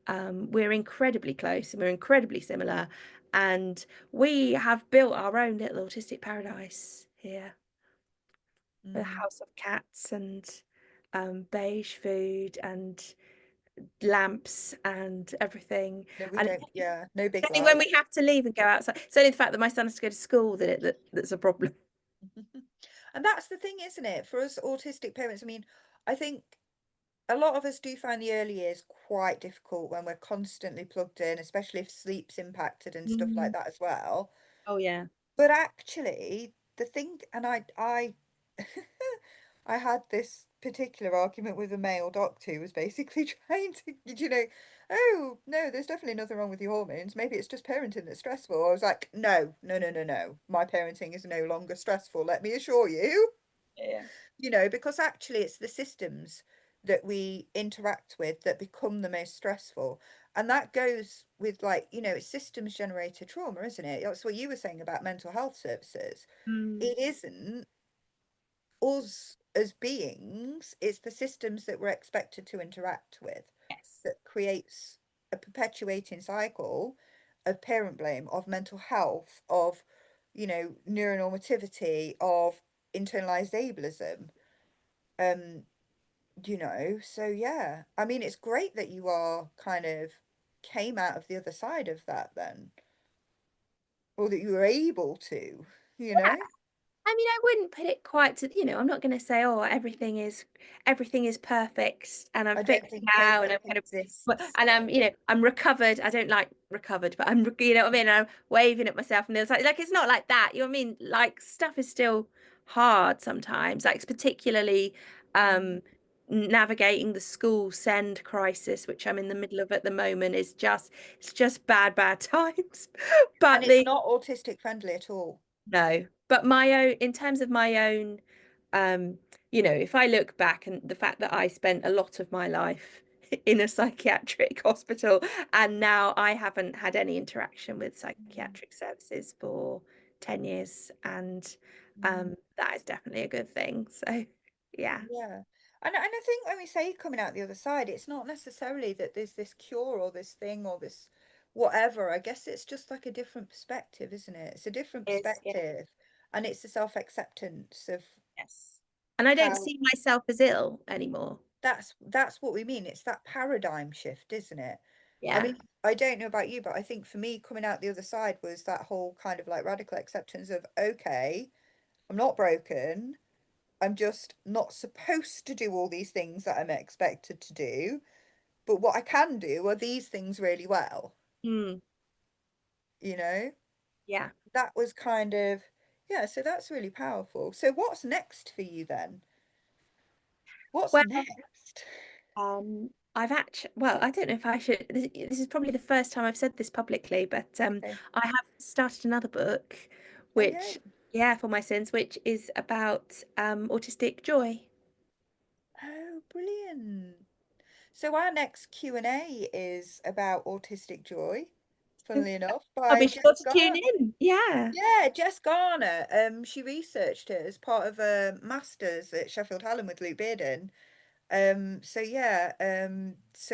S1: we're incredibly close and we're incredibly similar. And we have built our own little autistic paradise here, a
S2: mm.
S1: house of cats and beige food and lamps and everything.
S2: No, we
S1: And
S2: don't. Yeah, no big
S1: it's only when
S2: lights.
S1: we have to leave and go outside. It's only the fact that my son has to go to school that's a problem.
S2: And that's the thing, isn't it? For us autistic parents, I mean, I think a lot of us do find the early years quite difficult when we're constantly plugged in, especially if sleep's impacted and stuff like
S1: Mm.
S2: that as well.
S1: Oh yeah.
S2: But actually, the thing, and I had this particular argument with a male doctor who was basically trying to, oh, no, there's definitely nothing wrong with your hormones. Maybe it's just parenting that's stressful. I was like, no, no, no, no, no. My parenting is no longer stressful, let me assure you.
S1: Yeah.
S2: Because actually it's the systems that we interact with that become the most stressful. And that goes with like, it's systems generated trauma, isn't it? That's what you were saying about mental health services.
S1: Mm.
S2: It isn't us as beings, it's the systems that we're expected to interact with
S1: Yes.
S2: that creates a perpetuating cycle of parent blame, of mental health, of, neuronormativity, of internalized ableism. Um, so yeah, I mean, it's great that you are kind of came out of the other side of that then, or that you were able to, you know?
S1: I mean, I wouldn't put it quite to, I'm not going to say, oh, everything is perfect and I'm
S2: I don't
S1: fixed
S2: think
S1: now and I'm
S2: perfect
S1: kind of,
S2: exists.
S1: and I'm recovered. I don't like recovered, but you know what I mean? I'm waving at myself and it's like it's not like that. You know what I mean? Like stuff is still hard sometimes. Like it's particularly
S2: Mm.
S1: um navigating the school send crisis, which I'm in the middle of at the moment, it's just bad times.
S2: And
S1: But
S2: it's
S1: the
S2: not autistic friendly at all.
S1: No, but my own, in terms of my own, um, if I look back and the fact that I spent a lot of my life in a psychiatric hospital and now I haven't had any interaction with
S2: Mm.
S1: psychiatric services for 10 years, and
S2: Mm.
S1: that is definitely a good thing. So, yeah,
S2: Yeah. And I think when we say coming out the other side, it's not necessarily that there's this cure or this thing or this whatever. I guess it's just like a different perspective, isn't it? It's a different
S1: yeah,
S2: perspective. And it's the self-acceptance of
S1: yes. And I don't
S2: how
S1: see myself as ill anymore.
S2: that's what we mean. It's that paradigm shift, isn't it? I
S1: Yeah.
S2: mean, I don't know about you, but I think for me, coming out the other side was that whole kind of like radical acceptance of, okay, I'm not broken. I'm just not supposed to do all these things that I'm expected to do. But what I can do are these things really well,
S1: Mm,
S2: you know?
S1: yeah.
S2: That was kind of, yeah, so that's really powerful. So what's next for you then? What's
S1: Well,
S2: next?
S1: I've actually, well, I don't know if I should. This is probably the first time I've said this publicly, but
S2: Okay.
S1: I have started another book,
S2: Oh,
S1: which,
S2: yay.
S1: yeah, for my sins, which is about autistic joy.
S2: Oh, brilliant. So our next Q&A is about autistic joy, funnily enough,
S1: I'll
S2: by
S1: be sure
S2: Jess
S1: to tune
S2: Garner.
S1: in. Yeah.
S2: Yeah, Jess Garner. She researched it as part of a master's at Sheffield Hallam with Luke Bearden. So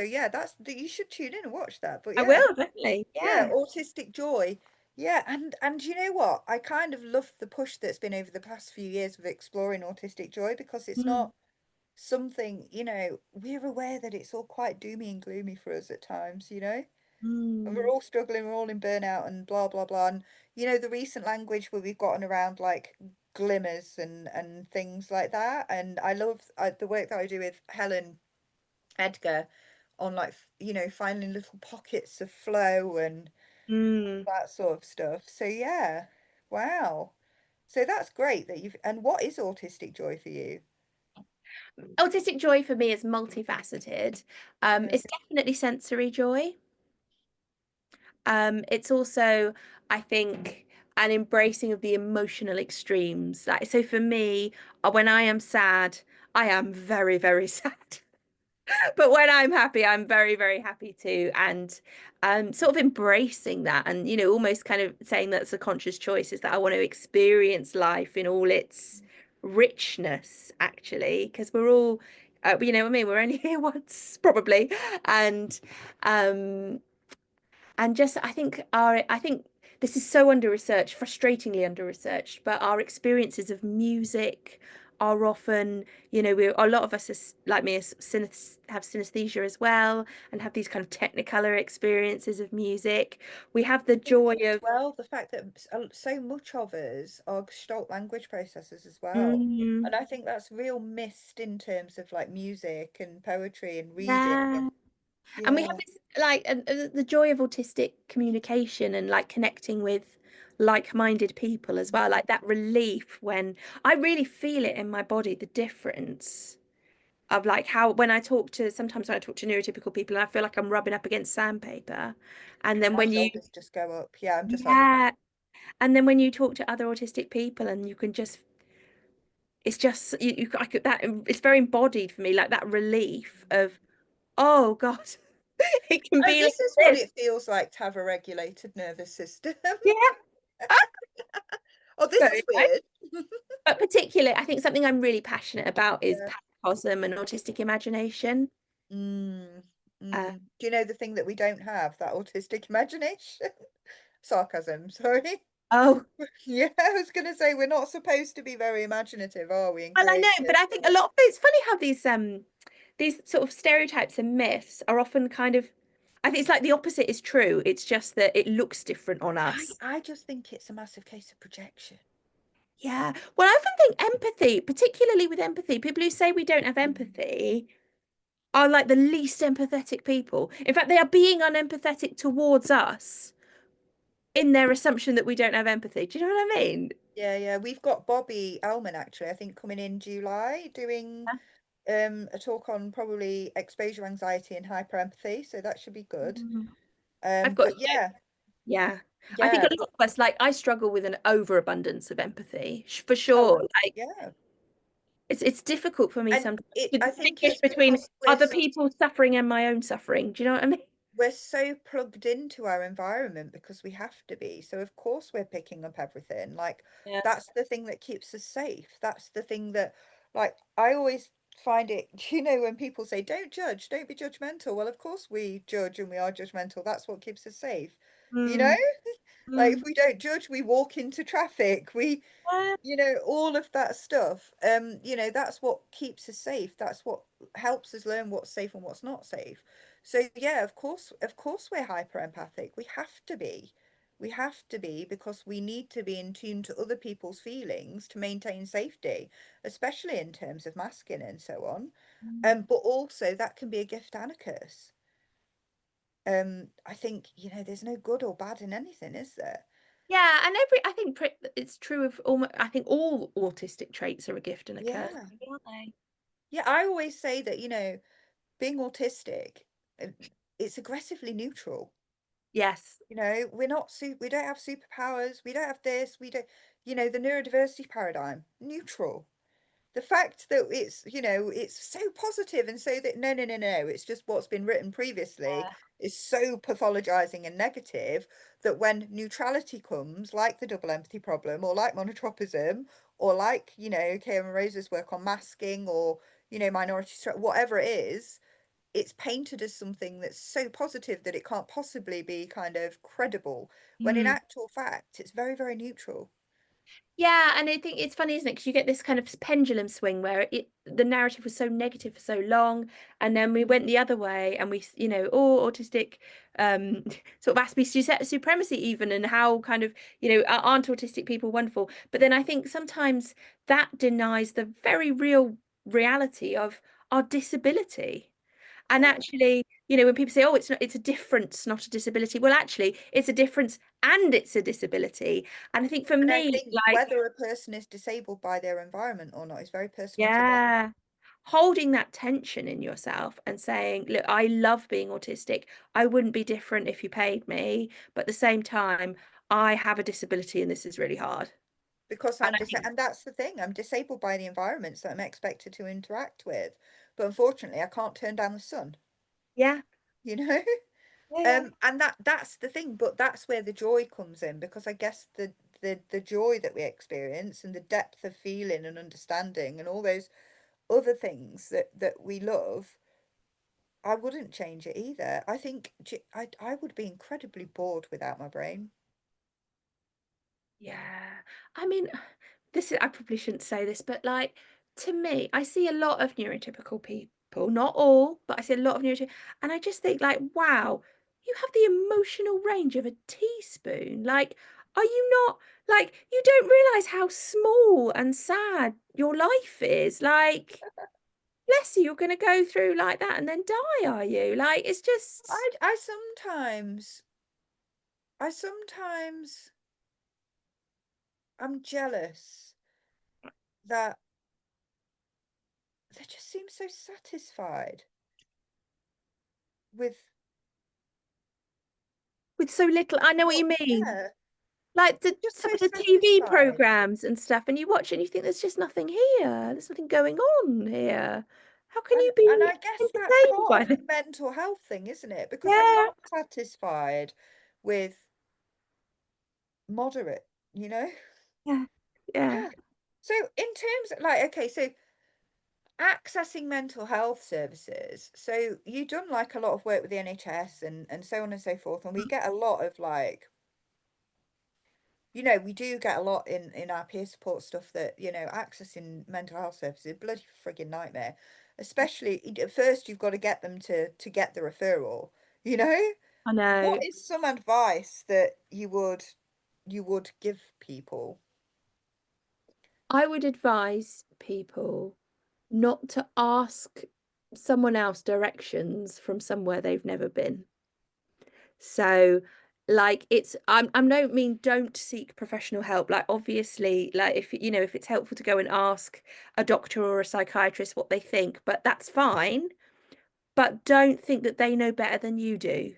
S2: yeah, that's that you should tune in and watch that. But
S1: I
S2: yeah,
S1: will definitely.
S2: yeah,
S1: Yeah.
S2: autistic joy. Yeah, and you know what? I kind of love the push that's been over the past few years of exploring autistic joy because it's
S1: Mm,
S2: not something, we're aware that it's all quite doomy and gloomy for us at times, and we're
S1: mm,
S2: all struggling, we're all in burnout and blah blah blah. And the recent language where we've gotten around like glimmers and things like that. And I love the work that I do with Helen Edgar on like finding little pockets of flow and
S1: mm.
S2: that sort of stuff. So yeah, wow. So that's great that you've. And what is autistic joy for you?
S1: Autistic joy for me is multifaceted.
S2: Yeah.
S1: It's definitely sensory joy. It's also, I think, an embracing of the emotional extremes. Like, so for me, when I am sad, I am very, very sad. But when I'm happy, I'm very, very happy too. And sort of embracing that and, almost kind of saying that's a conscious choice is that I want to experience life in all its richness, actually, because we're all, I mean, we're only here once, probably. And, um, and just I think this is so under researched, frustratingly under researched, but our experiences of music are often, we a lot of us like me have synesthesia as well and have these kind of technicolor experiences of music. We have the
S2: I think
S1: joy
S2: as
S1: of
S2: well the fact that so much of us are Gestalt language processors as well.
S1: mm,
S2: And I think that's real missed in terms of like music and poetry and reading.
S1: yeah.
S2: And
S1: And we have
S2: yeah,
S1: this like the joy of autistic communication and like connecting with like-minded people as well, like that relief when I really feel it in my body, the difference of like how sometimes when I talk to neurotypical people and I feel like I'm rubbing up against sandpaper. And then
S2: my
S1: when you
S2: shoulders just go up. Yeah, I'm just like,
S1: yeah, and then when you talk to other autistic people and you can just it's just I could that it's very embodied for me, like that relief of oh God, it can
S2: oh,
S1: be like
S2: this is what
S1: this.
S2: it feels like to have a regulated nervous system.
S1: Yeah.
S2: Oh, this
S1: Very
S2: is
S1: nice.
S2: weird.
S1: But particularly, I think something I'm really passionate about is
S2: Yeah.
S1: paracosm and autistic imagination.
S2: Mm,
S1: Uh,
S2: Do you know the thing that we don't have? That autistic imagination? Sarcasm, sorry.
S1: oh,
S2: Yeah, I was gonna say we're not supposed to be very imaginative, are we, and
S1: well, I know,
S2: creative?
S1: but I think a lot of it's funny how these sort of stereotypes and myths are often kind of I think it's like the opposite is true. It's just that it looks different on
S2: I
S1: us.
S2: I just think it's a massive case of projection.
S1: Yeah. Well, I often think empathy, particularly with empathy, people who say we don't have
S2: Mm.
S1: empathy are like the least empathetic people. In fact, they are being unempathetic towards us in their assumption that we don't have empathy. Do you know what I mean?
S2: Yeah, yeah. We've got Bobby Ellman actually, I think coming in July doing a talk on probably exposure anxiety and hyper empathy, so that should be good.
S1: Mm. I've got
S2: But yeah,
S1: yeah. I think
S2: yeah.
S1: a lot of us like I struggle with an overabundance of empathy for
S2: Oh,
S1: sure. Like
S2: yeah.
S1: it's difficult for me
S2: And
S1: sometimes
S2: it
S1: to
S2: I think
S1: distinguish
S2: it's
S1: between
S2: because
S1: other people's suffering and my own suffering. Do you know what I mean?
S2: we're so plugged into our environment because we have to be. So of course we're picking up everything. Like
S1: Yeah.
S2: that's the thing that keeps us safe. That's the thing that like I always find it, when people say don't judge, don't be judgmental. Well, of course we judge and we are judgmental. That's what keeps us safe. You know?
S1: Mm,
S2: Like if
S1: mm.
S2: we don't judge, we walk into traffic.
S1: Yeah.
S2: All of that stuff. That's what keeps us safe. That's what helps us learn what's safe and what's not safe. So yeah, of course we're hyper empathic. We have to be. We have to be because we need to be in tune to other people's feelings to maintain safety, especially in terms of masking and so on. But also that can be a gift and a curse. I think, there's no good or bad in anything, is there?
S1: Yeah, and I think it's true of almost I think all autistic traits are a gift and a curse,
S2: Yeah.
S1: aren't they?
S2: Yeah, I always say that, being autistic, uh, it's aggressively neutral.
S1: Yes.
S2: We don't have superpowers, we don't have this, we don't, the neurodiversity paradigm, neutral. The fact that it's so positive and so that no, it's just what's been written previously is so pathologizing and negative that when neutrality comes, like the double empathy problem or like monotropism or like, Karen Rose's work on masking or, minority whatever it is, it's painted as something that's so positive that it can't possibly be kind of credible, when in
S1: Mm.
S2: actual fact it's very, very neutral.
S1: Yeah, and I think it's funny, isn't it? Because you get this kind of pendulum swing where the narrative was so negative for so long, and then we went the other way, and oh, autistic, um, sort of asked me supremacy even, and how kind of aren't autistic people wonderful? But then I think sometimes that denies the very real reality of our disability. And
S2: Oh,
S1: actually, when people say, "Oh, it's a difference, not a disability," well, actually, it's a difference and it's a disability. And I think for
S2: and I
S1: me,
S2: think
S1: like,
S2: whether a person is disabled by their environment or not is very personal to them.
S1: yeah, holding that tension in yourself and saying, look, I love being autistic. I wouldn't be different if you paid me, but at the same time, I have a disability and this is really hard.
S2: because
S1: And
S2: I'm
S1: I think,
S2: and that's the thing. I'm disabled by the environments that I'm expected to interact with. But unfortunately, I can't turn down the sun,
S1: yeah,
S2: you know?
S1: yeah, yeah.
S2: And that's the thing, but that's where the joy comes in, because I guess the joy that we experience and the depth of feeling and understanding and all those other things that we love, I wouldn't change it either. I think I would be incredibly bored without my brain.
S1: Yeah. I mean, this is, I probably shouldn't say this, but like to me, I see a lot of neurotypical people, not all, but I see a lot of neurotypical, and I just think like, wow, you have the emotional range of a teaspoon. Like, are you not like you don't realize how small and sad your life is? Like, bless you, you're gonna go through like that and then die, are you? Like, it's just
S2: I sometimes I'm jealous that they just seem so satisfied with
S1: with so little. I know what
S2: what,
S1: you mean.
S2: yeah,
S1: Like
S2: just
S1: some
S2: so
S1: of the TV
S2: satisfied.
S1: programs and stuff, and you watch it and you think there's just nothing here. There's nothing going on here. How can you
S2: And
S1: be
S2: I guess that's
S1: entertained
S2: part
S1: by
S2: of the
S1: this?
S2: mental health thing, isn't it? Because I'm
S1: Yeah,
S2: not satisfied with moderate, you know?
S1: yeah, yeah.
S2: Yeah. So in terms of like, okay, so accessing mental health services. So you've done like a lot of work with the NHS and so on and so forth. And we get a lot of like, we do get a lot in our peer support stuff that, accessing mental health services is a bloody frigging nightmare. Especially at first you've got to get them to get the referral, you know?
S1: I
S2: What
S1: know.
S2: is some advice that you would give people?
S1: I would advise people not to ask someone else directions from somewhere they've never been. So, like, I'm don't mean don't seek professional help. Like, obviously, like if if it's helpful to go and ask a doctor or a psychiatrist what they think, but that's fine. But don't think that they know better than you do.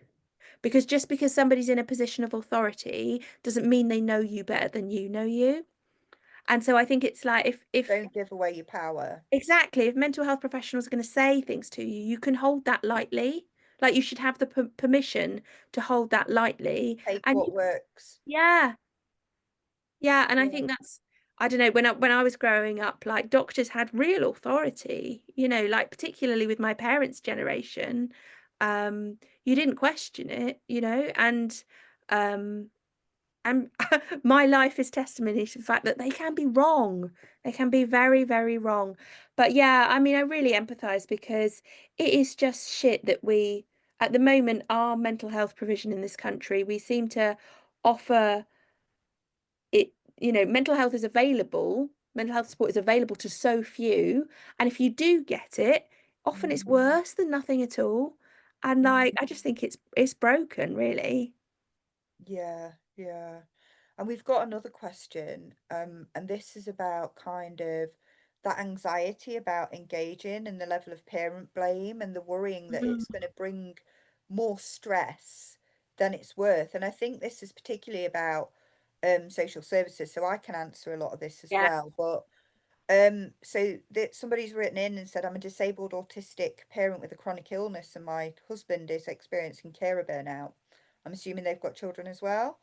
S1: Because just because somebody's in a position of authority doesn't mean they know you better than you know you. And so I think it's like if
S2: Don't give away your power.
S1: exactly, if mental health professionals are going to say things to you, you can hold that lightly. Like you should have the permission to hold that lightly.
S2: Take
S1: And
S2: what works.
S1: yeah, yeah, and I
S2: Yeah.
S1: think that's I don't know, when I was growing up, like doctors had real authority, like particularly with my parents' generation. You didn't question it, um and my life is testimony to the fact that they can be wrong. They can be very, very wrong. But yeah, I mean, I really empathize because it is just shit that at the moment, our mental health provision in this country, we seem to offer it, mental health is available, mental health support is available to so few. And if you do get it, often it's
S2: Mhm.
S1: worse than nothing at all. And like, I just think it's broken, really.
S2: Yeah, yeah. And we've got another question, and this is about kind of that anxiety about engaging and the level of parent blame and the worrying that
S1: Mm.
S2: it's going to bring more stress than it's worth. And I think this is particularly about social services, so I can answer a lot of this as
S1: Yeah.
S2: well. But so that somebody's written in and said, I'm a disabled autistic parent with a chronic illness, and my husband is experiencing carer burnout. I'm assuming they've got children as well.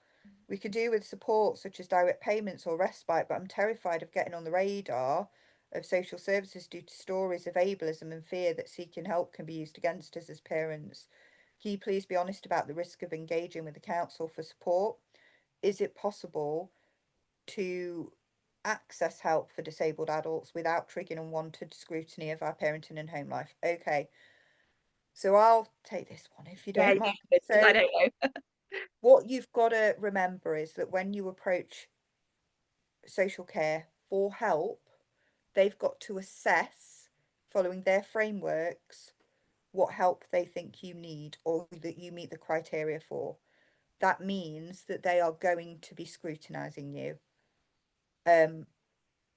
S2: We could do with support such as direct payments or respite, but I'm terrified of getting on the radar of social services due to stories of ableism and fear that seeking help can be used against us as parents. Can you please be honest about the risk of engaging with the council for support? Is it possible to access help for disabled adults without triggering unwanted scrutiny of our parenting and home life? Okay, so I'll take this one if you
S1: Yeah,
S2: don't
S1: you
S2: mind.
S1: could, because I
S2: So,
S1: don't know.
S2: what you've got to remember is that when you approach social care for help, they've got to assess, following their frameworks, what help they think you need or that you meet the criteria for. That means that they are going to be scrutinizing you. Um,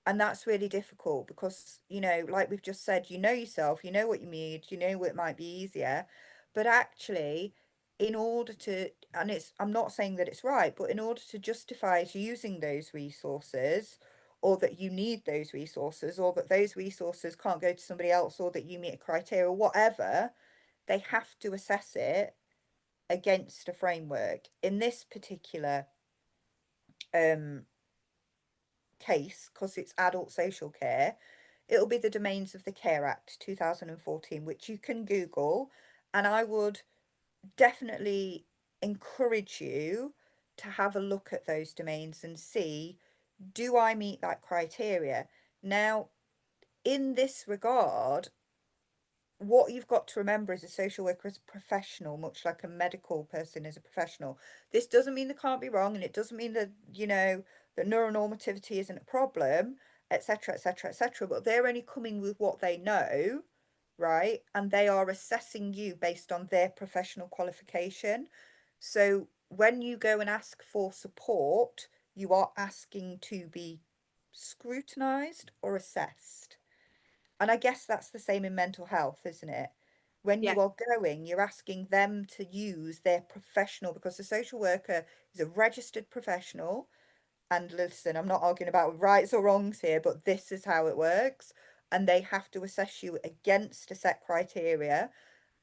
S2: And that's really difficult because, like we've just said, you know yourself, you know what you need, you know what might be easier. But actually, in order to, and I'm not saying that it's right, but in order to justify using those resources, or that you need those resources, or that those resources can't go to somebody else, or that you meet a criteria, whatever, they have to assess it against a framework. In this particular um case, because it's adult social care, it'll be the domains of the Care Act 2014, which you can Google. And I would definitely encourage you to have a look at those domains and see, do I meet that criteria? Now, in this regard, what you've got to remember is a social worker is a professional, much like a medical person is a professional. This doesn't mean they can't be wrong, and it doesn't mean that, that neuronormativity isn't a problem, etc., etc., etc. But they're only coming with what they know, right? And they are assessing you based on their professional qualification. So when you go and ask for support, you are asking to be scrutinized or assessed. And I guess that's the same in mental health, isn't it? When
S1: Yeah.
S2: you are going, you're asking them to use their professional, because the social worker is a registered professional. And listen, I'm not arguing about rights or wrongs here, but this is how it works. And they have to assess you against a set criteria,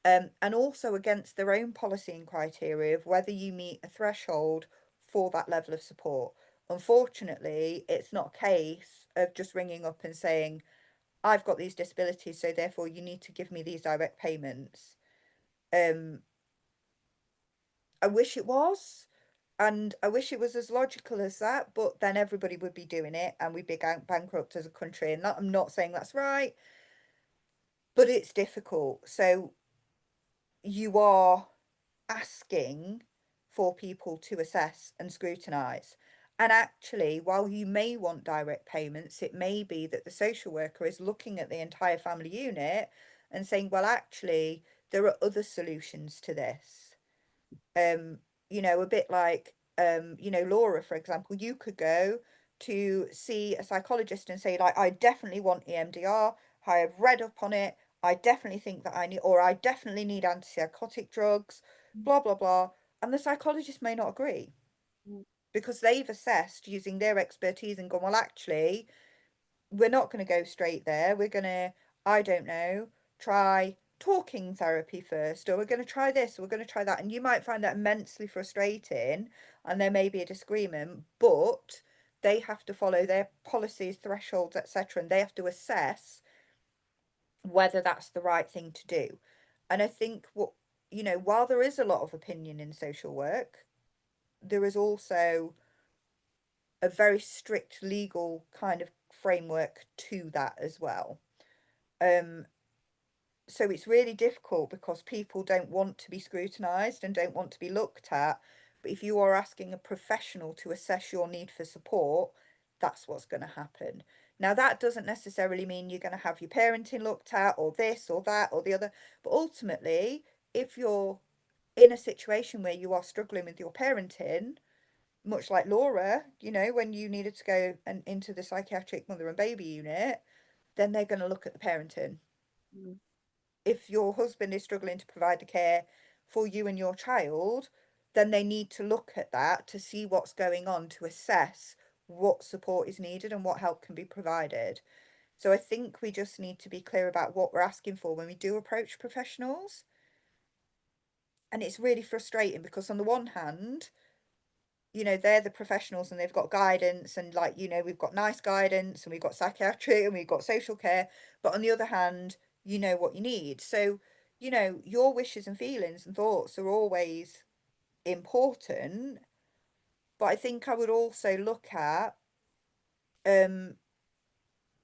S2: and also against their own policy and criteria of whether you meet a threshold for that level of support. Unfortunately, it's not a case of just ringing up and saying, I've got these disabilities, so therefore you need to give me these direct payments. Um, I wish it was, and I wish it was as logical as that, but then everybody would be doing it and we'd be bankrupt as a country. And that, I'm not saying that's right, but it's difficult. So you are asking for people to assess and scrutinise. And actually, while you may want direct payments, it may be that the social worker is looking at the entire family unit and saying, well, actually, there are other solutions to this. Um, a bit like, Laura, for example, you could go to see a psychologist and say, like, I definitely want EMDR. I have read up on it. I definitely think that I definitely need antipsychotic drugs, blah, blah, blah. And the psychologist may not agree
S1: Mm.
S2: because they've assessed using their expertise and gone, well, actually, we're not going to go straight there. We're going to, I don't know, try talking therapy first, or we're going to try this, or we're going to try that. And you might find that immensely frustrating, and there may be a disagreement, but they have to follow their policies, thresholds, etc. And they have to assess whether that's the right thing to do. And I think while there is a lot of opinion in social work, there is also a very strict legal kind of framework to that as well. Um, so it's really difficult because people don't want to be scrutinised and don't want to be looked at. But if you are asking a professional to assess your need for support, that's what's going to happen. Now, that doesn't necessarily mean you're going to have your parenting looked at, or this or that or the other. But ultimately, if you're in a situation where you are struggling with your parenting, much like Laura, when you needed to go and into the psychiatric mother and baby unit, then they're going to look at the parenting.
S1: Mm.
S2: If your husband is struggling to provide the care for you and your child, then they need to look at that to see what's going on, to assess what support is needed and what help can be provided. So I think we just need to be clear about what we're asking for when we do approach professionals. And it's really frustrating because on the one hand, they're the professionals and they've got guidance, and, like, we've got nice guidance and we've got psychiatric and we've got social care, but on the other hand, you know what you need. So, your wishes and feelings and thoughts are always important, but I think I would also look at um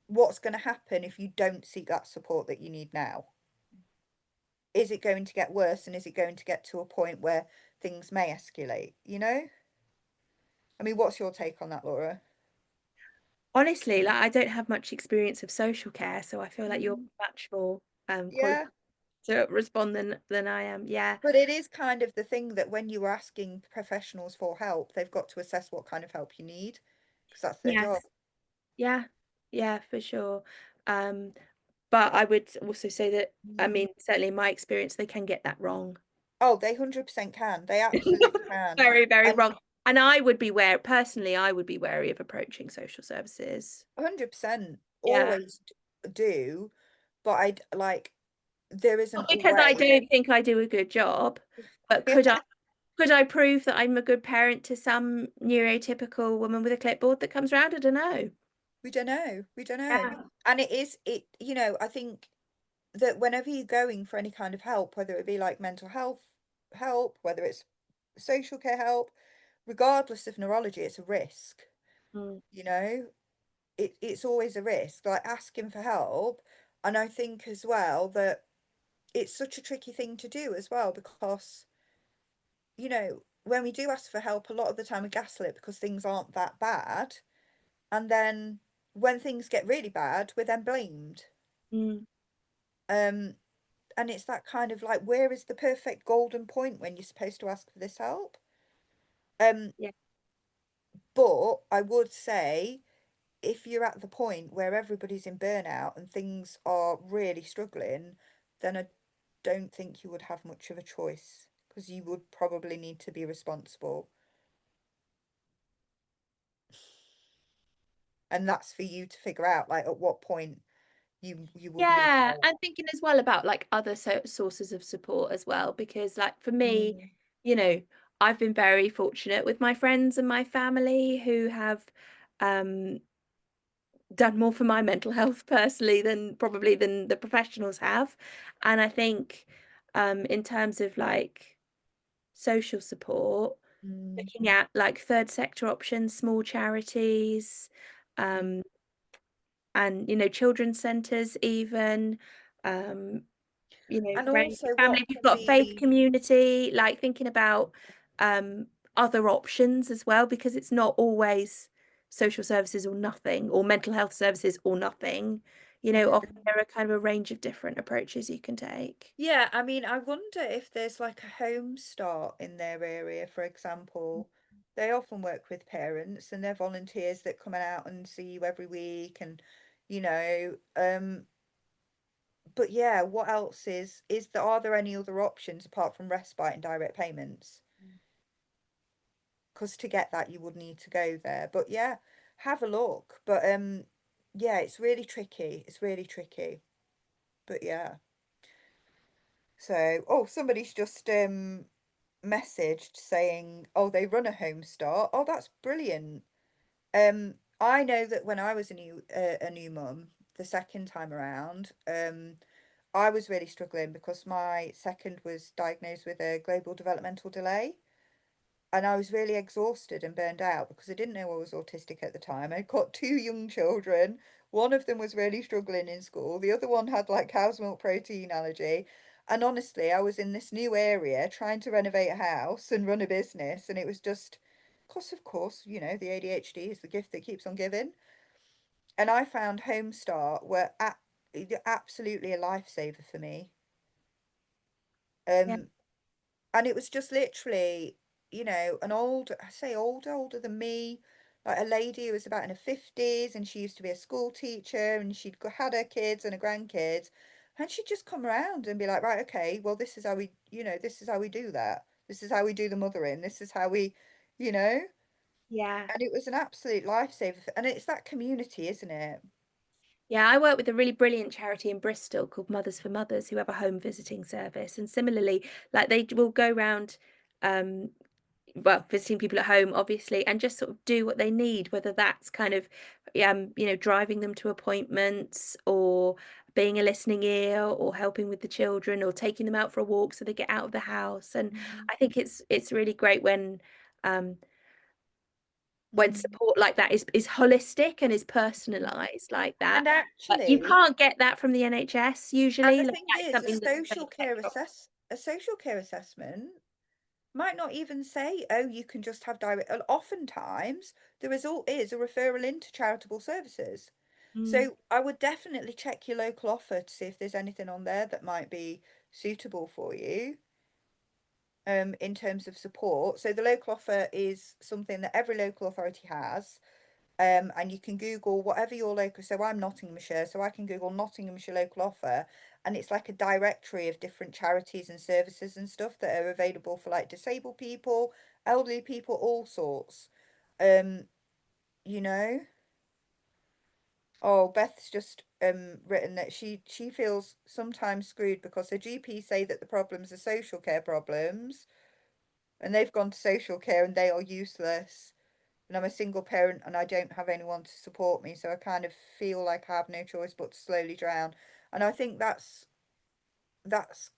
S2: what's going to happen if you don't seek that support that you need now. Is it going to get worse, and is it going to get to a point where things may escalate? I mean, what's your take on that, Laura?
S1: Honestly, like I don't have much experience of social care, so I feel like you're
S2: Mm.
S1: much more qualified
S2: Yeah.
S1: to respond than I am. Yeah.
S2: But it is kind of the thing that when you are asking professionals for help, they've got to assess what kind of help you need because that's their job.
S1: Yes. Yeah. Yeah, for sure. Um, but I would also say that, I
S2: Mm.
S1: mean, certainly in my experience, they can get that wrong.
S2: Oh, they 100% can. They absolutely can.
S1: Very, very
S2: And
S1: wrong. And I would be wary, personally, I would be wary of approaching social services.
S2: 100%
S1: Yeah.
S2: always do, but I'd like there
S1: Not
S2: isn't a
S1: because I
S2: way.
S1: don't think I do a good job, but could I prove that I'm a good parent to some neurotypical woman with a clipboard that comes around? I don't know.
S2: We don't know. We don't know.
S1: Yeah.
S2: And I think that whenever you're going for any kind of help, whether it be like mental health help, whether it's social care help, regardless of neurology, it's a risk,
S1: Mm.
S2: you know? It's always a risk, like asking for help. And I think as well that it's such a tricky thing to do as well because, when we do ask for help, a lot of the time we gaslit because things aren't that bad. And then when things get really bad, we're then blamed.
S1: Mm.
S2: Um, and it's that kind of like, where is the perfect golden point when you're supposed to ask for this help? Um,
S1: Yeah.
S2: but I would say if you're at the point where everybody's in burnout and things are really struggling, then I don't think you would have much of a choice because you would probably need to be responsible. And that's for you to figure out, like at what point you would need
S1: Yeah,
S2: help.
S1: and thinking as well about like other sources of support as well, because like for me,
S2: Mm,
S1: you know, I've been very fortunate with my friends and my family who have um done more for my mental health personally than probably than the professionals have. And I think in terms of like social support,
S2: mm,
S1: looking at like third sector options, small charities,
S2: mm.
S1: um, and children's centres even, um,
S2: And
S1: friends,
S2: also
S1: family,
S2: what
S1: if you've
S2: can
S1: got a faith
S2: be,
S1: community, like thinking about um other options as well, because it's not always social services or nothing, or mental health services or nothing.
S2: yeah.
S1: Often there are kind of a range of different approaches you can take.
S2: Yeah, I mean, I wonder if there's like a home start in their area, for example. They often work with parents and they're volunteers that come out and see you every week and you know, but yeah, what else is there are there any other options apart from respite and direct payments? Because to get that you would need to go there. But yeah, have a look. But yeah, it's really tricky. It's really tricky. But yeah. So, oh, somebody's just messaged saying, "Oh, they run a home start." Oh, that's brilliant. I know that when I was a new mum the second time around, I was really struggling because my second was diagnosed with a global developmental delay. And I was really exhausted and burned out because I didn't know I was autistic at the time. I'd got two young children. One of them was really struggling in school. The other one had like cow's milk protein allergy. And honestly, I was in this new area trying to renovate a house and run a business. And it was just, because of course, the ADHD is the gift that keeps on giving. And I found Home Start were absolutely a lifesaver for me.
S1: Yeah,
S2: Um, and it was just literally, an I say older than me, like a lady who was about in her 50s, and she used to be a school teacher, and had her kids and her grandkids, and she'd just come around and be like, right, okay, well, this is how we do that. This is how we do the mothering. This is how we, you know,
S1: yeah.
S2: and it was an absolute lifesaver. And it's that community, isn't it?
S1: Yeah, I work with a really brilliant charity in Bristol called Mothers for Mothers, who have a home visiting service. And similarly, like they will go around, um, well, visiting people at home, obviously, and just sort of do what they need, whether that's kind of, driving them to appointments, or being a listening ear, or helping with the children, or taking them out for a walk so they get out of the house. And
S2: Mm.
S1: I think it's really great um, when
S2: Mm.
S1: support like that is holistic and is personalized like that.
S2: And
S1: But you
S2: actually,
S1: can't get that from the NHS
S2: and
S1: usually.
S2: the
S1: Like
S2: thing
S1: that is
S2: is,
S1: something that's a third sector.
S2: a social care assessment might not even say, oh, you can just have direct. Oftentimes, the result is a referral into charitable services.
S1: Mm,
S2: So I would definitely check your local offer to see if there's anything on there that might be suitable for you, in terms of support. So the local offer is something that every local authority has. And you can Google whatever your local, so I'm Nottinghamshire, so I can Google Nottinghamshire local offer, and it's like a directory of different charities and services and stuff that are available for like disabled people, elderly people, all sorts. Um, you know. Oh, Beth's just written that she feels sometimes screwed because her GP say that the problems are social care problems, and they've gone to social care and they are useless. And I'm a single parent and I don't have anyone to support me, so I kind of feel like I have no choice but to slowly drown. And I think that's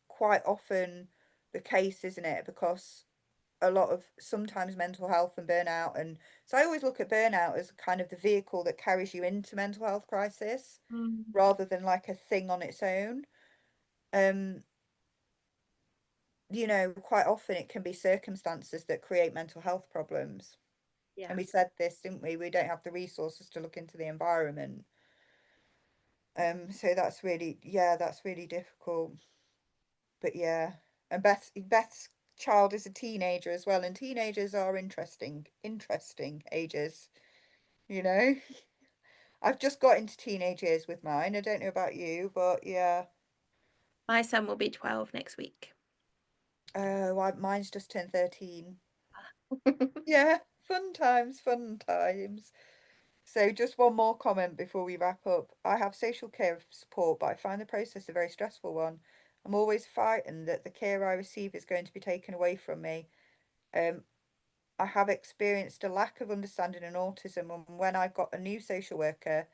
S2: quite often the case, isn't it? Because a lot of sometimes mental health and burnout, and so I always look at burnout as kind of the vehicle that carries you into mental health crisis
S1: Mm.
S2: rather than like a thing on its own. Um, quite often it can be circumstances that create mental health problems. And
S1: Yeah.
S2: we said this, didn't we? We don't have the resources to look into the environment. So that's really, yeah, that's really difficult. But yeah, and Beth's child is a teenager as well, and teenagers are interesting ages, you know. I've just got into teenage years with mine. I don't know about you, but yeah.
S1: My son will be 12 next week.
S2: Mine's just turned 13. Yeah, fun times, fun times. So just one more comment before we wrap up. I have social care support, but I find the process a very stressful one. I'm always frightened that the care I receive is going to be taken away from me. Um, I have experienced a lack of understanding in autism, and when I got a new social worker,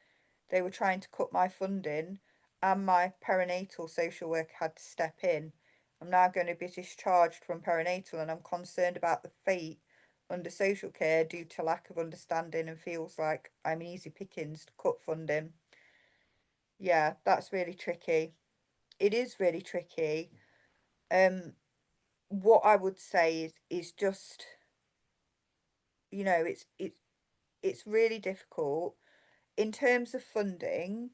S2: they were trying to cut my funding, and my perinatal social worker had to step in. I'm now going to be discharged from perinatal, and I'm concerned about the fate under social care due to lack of understanding and feels like I'm easy pickings to cut funding. Yeah, that's really tricky. It is really tricky. Um, what I would say is just, it's really difficult in terms of funding.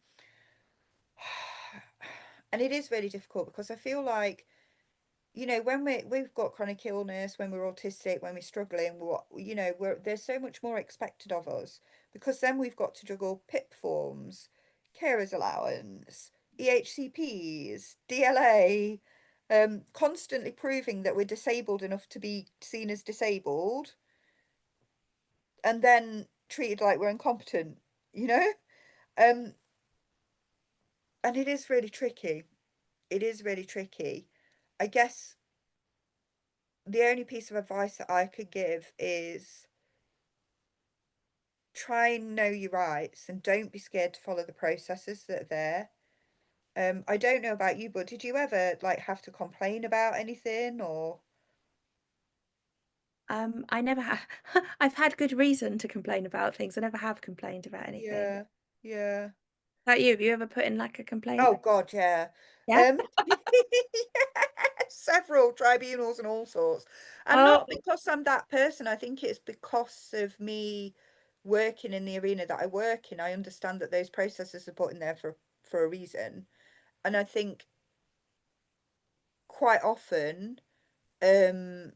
S2: And it is really difficult because I feel like, when we've got chronic illness, when we're autistic, when we're struggling, there's so much more expected of us because then we've got to juggle PIP forms, carers allowance, EHCPs, DLA, constantly proving that we're disabled enough to be seen as disabled, and then treated like we're incompetent, you know? Um, and it is really tricky. It is really tricky. I guess the only piece of advice that I could give is try and know your rights and don't be scared to follow the processes that are there. I don't know about you, but did you ever like have to complain about anything or
S1: I never have. I've had good reason to complain about things. I never have complained about anything.
S2: yeah, yeah.
S1: About you? Have you ever put in like a complaint?
S2: Oh God, yeah.
S1: Yeah.
S2: Um yeah, several tribunals and all sorts. And
S1: Oh,
S2: not because I'm that person. I think it's because of me working in the arena that I work in. I understand that those processes are put in there for a reason. And I think quite often, um,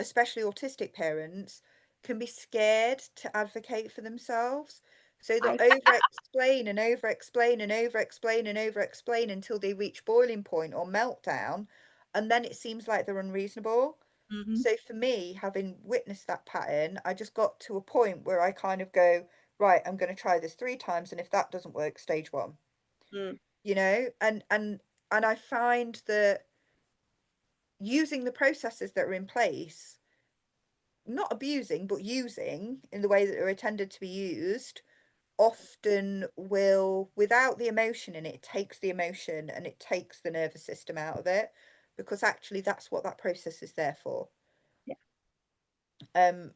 S2: especially autistic parents, can be scared to advocate for themselves. So they'll
S1: I.
S2: over explain and over explain and over explain and over explain until they reach boiling point or meltdown. And then it seems like they're unreasonable.
S1: Mhm.
S2: So for me, having witnessed that pattern, I just got to a point where I kind of go, right, I'm going to try this 3 times. And if that doesn't work, stage one,
S1: Mm.
S2: and I find that using the processes that are in place, not abusing, but using in the way that are intended to be used, often will, without the emotion in it, it takes the emotion and it takes the nervous system out of it, because actually that's what that process is there for.
S1: Yeah.
S2: Um,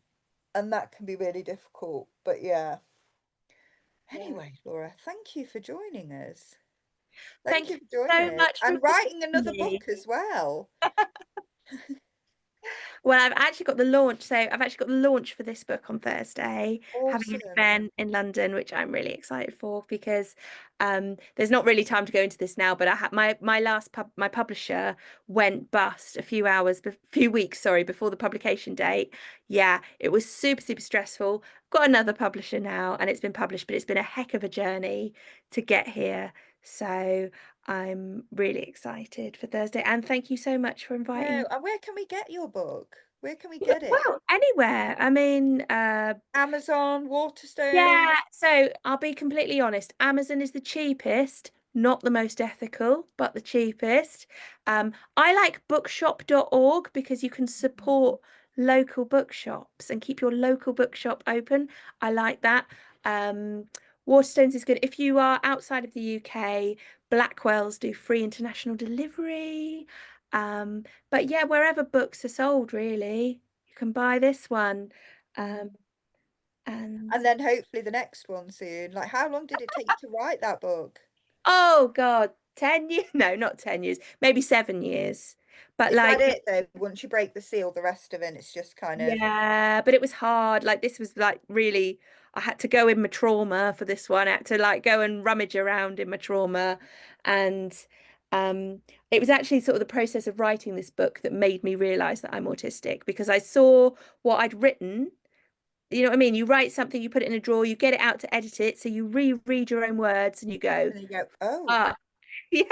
S2: and that can be really difficult. But yeah.
S1: Yeah.
S2: Anyway, Laura, thank you for joining us. Thank
S1: Thank
S2: you
S1: you
S2: for joining
S1: so
S2: us
S1: much for
S2: and
S1: calling
S2: writing another
S1: me.
S2: book as well.
S1: Well, I've actually got the launch. So I've actually got the launch for this book on Thursday, having an
S2: Awesome.
S1: event in London, which I'm really excited for because there's not really time to go into this now, but I had my last my publisher went bust a few weeks, sorry, before the publication date. Yeah, it was super, super stressful. Got another publisher now, and it's been published, but it's been a heck of a journey to get here. So I'm really excited for Thursday, and thank you so much for inviting
S2: No,
S1: me.
S2: and where can we get your book? Where can we get it?
S1: Well, anywhere. I mean,
S2: Amazon,
S1: yeah,
S2: Waterstones.
S1: so I'll be completely honest. Amazon is the cheapest, not the most ethical, but the cheapest. I like bookshop.org because you can support local bookshops and keep your local bookshop open. I like that. Um, Waterstones is good. If you are outside of the UK, Blackwell's do free international delivery. But yeah, wherever books are sold, really, you can buy this one. Um, and
S2: And then hopefully the next one soon. Like, how long did it take you to write that book?
S1: oh God, 10 years? No, not 10 years, maybe 7 years. But
S2: Is that
S1: like,
S2: it though? Once you break the seal, the rest of it, it's just kind of,
S1: yeah, but it was hard. Like, this was like really, I had to go in my trauma for this one. I had to like go and rummage around in my trauma. And um, it was actually sort of the process of writing this book that made me realize that I'm autistic because I saw what I'd written. You know what I mean? You write something, you put it in a drawer, you get it out to edit it. So you reread your own words and you go,
S2: and then you go, oh,
S1: ah, yeah.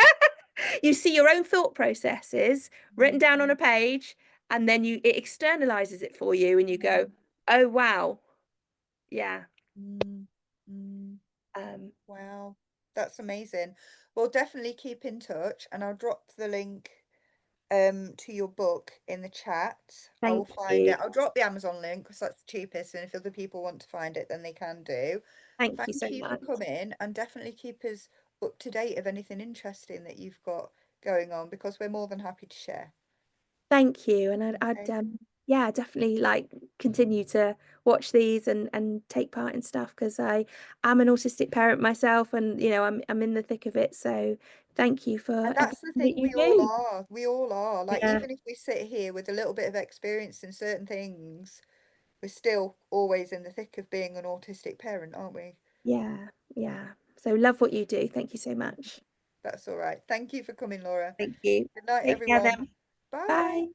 S1: You see your own thought processes written down on a page, and then it externalizes it for you, and you go, "Oh wow, yeah."
S2: mm, mm,
S1: Um,
S2: wow, that's amazing. Well, definitely keep in touch, and I'll drop the link to your book in the chat. I will
S1: thank
S2: find
S1: you,
S2: it. I'll drop the Amazon link because that's the cheapest, and if other people want to find it, then they can do.
S1: thank you so
S2: Thank you for
S1: much.
S2: coming, and definitely keep us up to date of anything interesting that you've got going on because we're more than happy to share.
S1: Thank you, and I'd
S2: Okay.
S1: yeah, definitely like continue to watch these and take part in stuff because I am an autistic parent myself, and you know I'm in the thick of it. So thank you for
S2: And that's the
S1: everything that
S2: thing,
S1: you
S2: we all
S1: do.
S2: are. We all are. Like,
S1: Yeah,
S2: even if we sit here with a little bit of experience in certain things, we're still always in the thick of being an autistic parent, aren't we?
S1: yeah, yeah. So love what you do. Thank you so much.
S2: That's all right. Thank you for coming, Laura.
S1: Thank you.
S2: Good night,
S1: Take care
S2: everyone.
S1: then.
S2: Bye.
S1: Bye.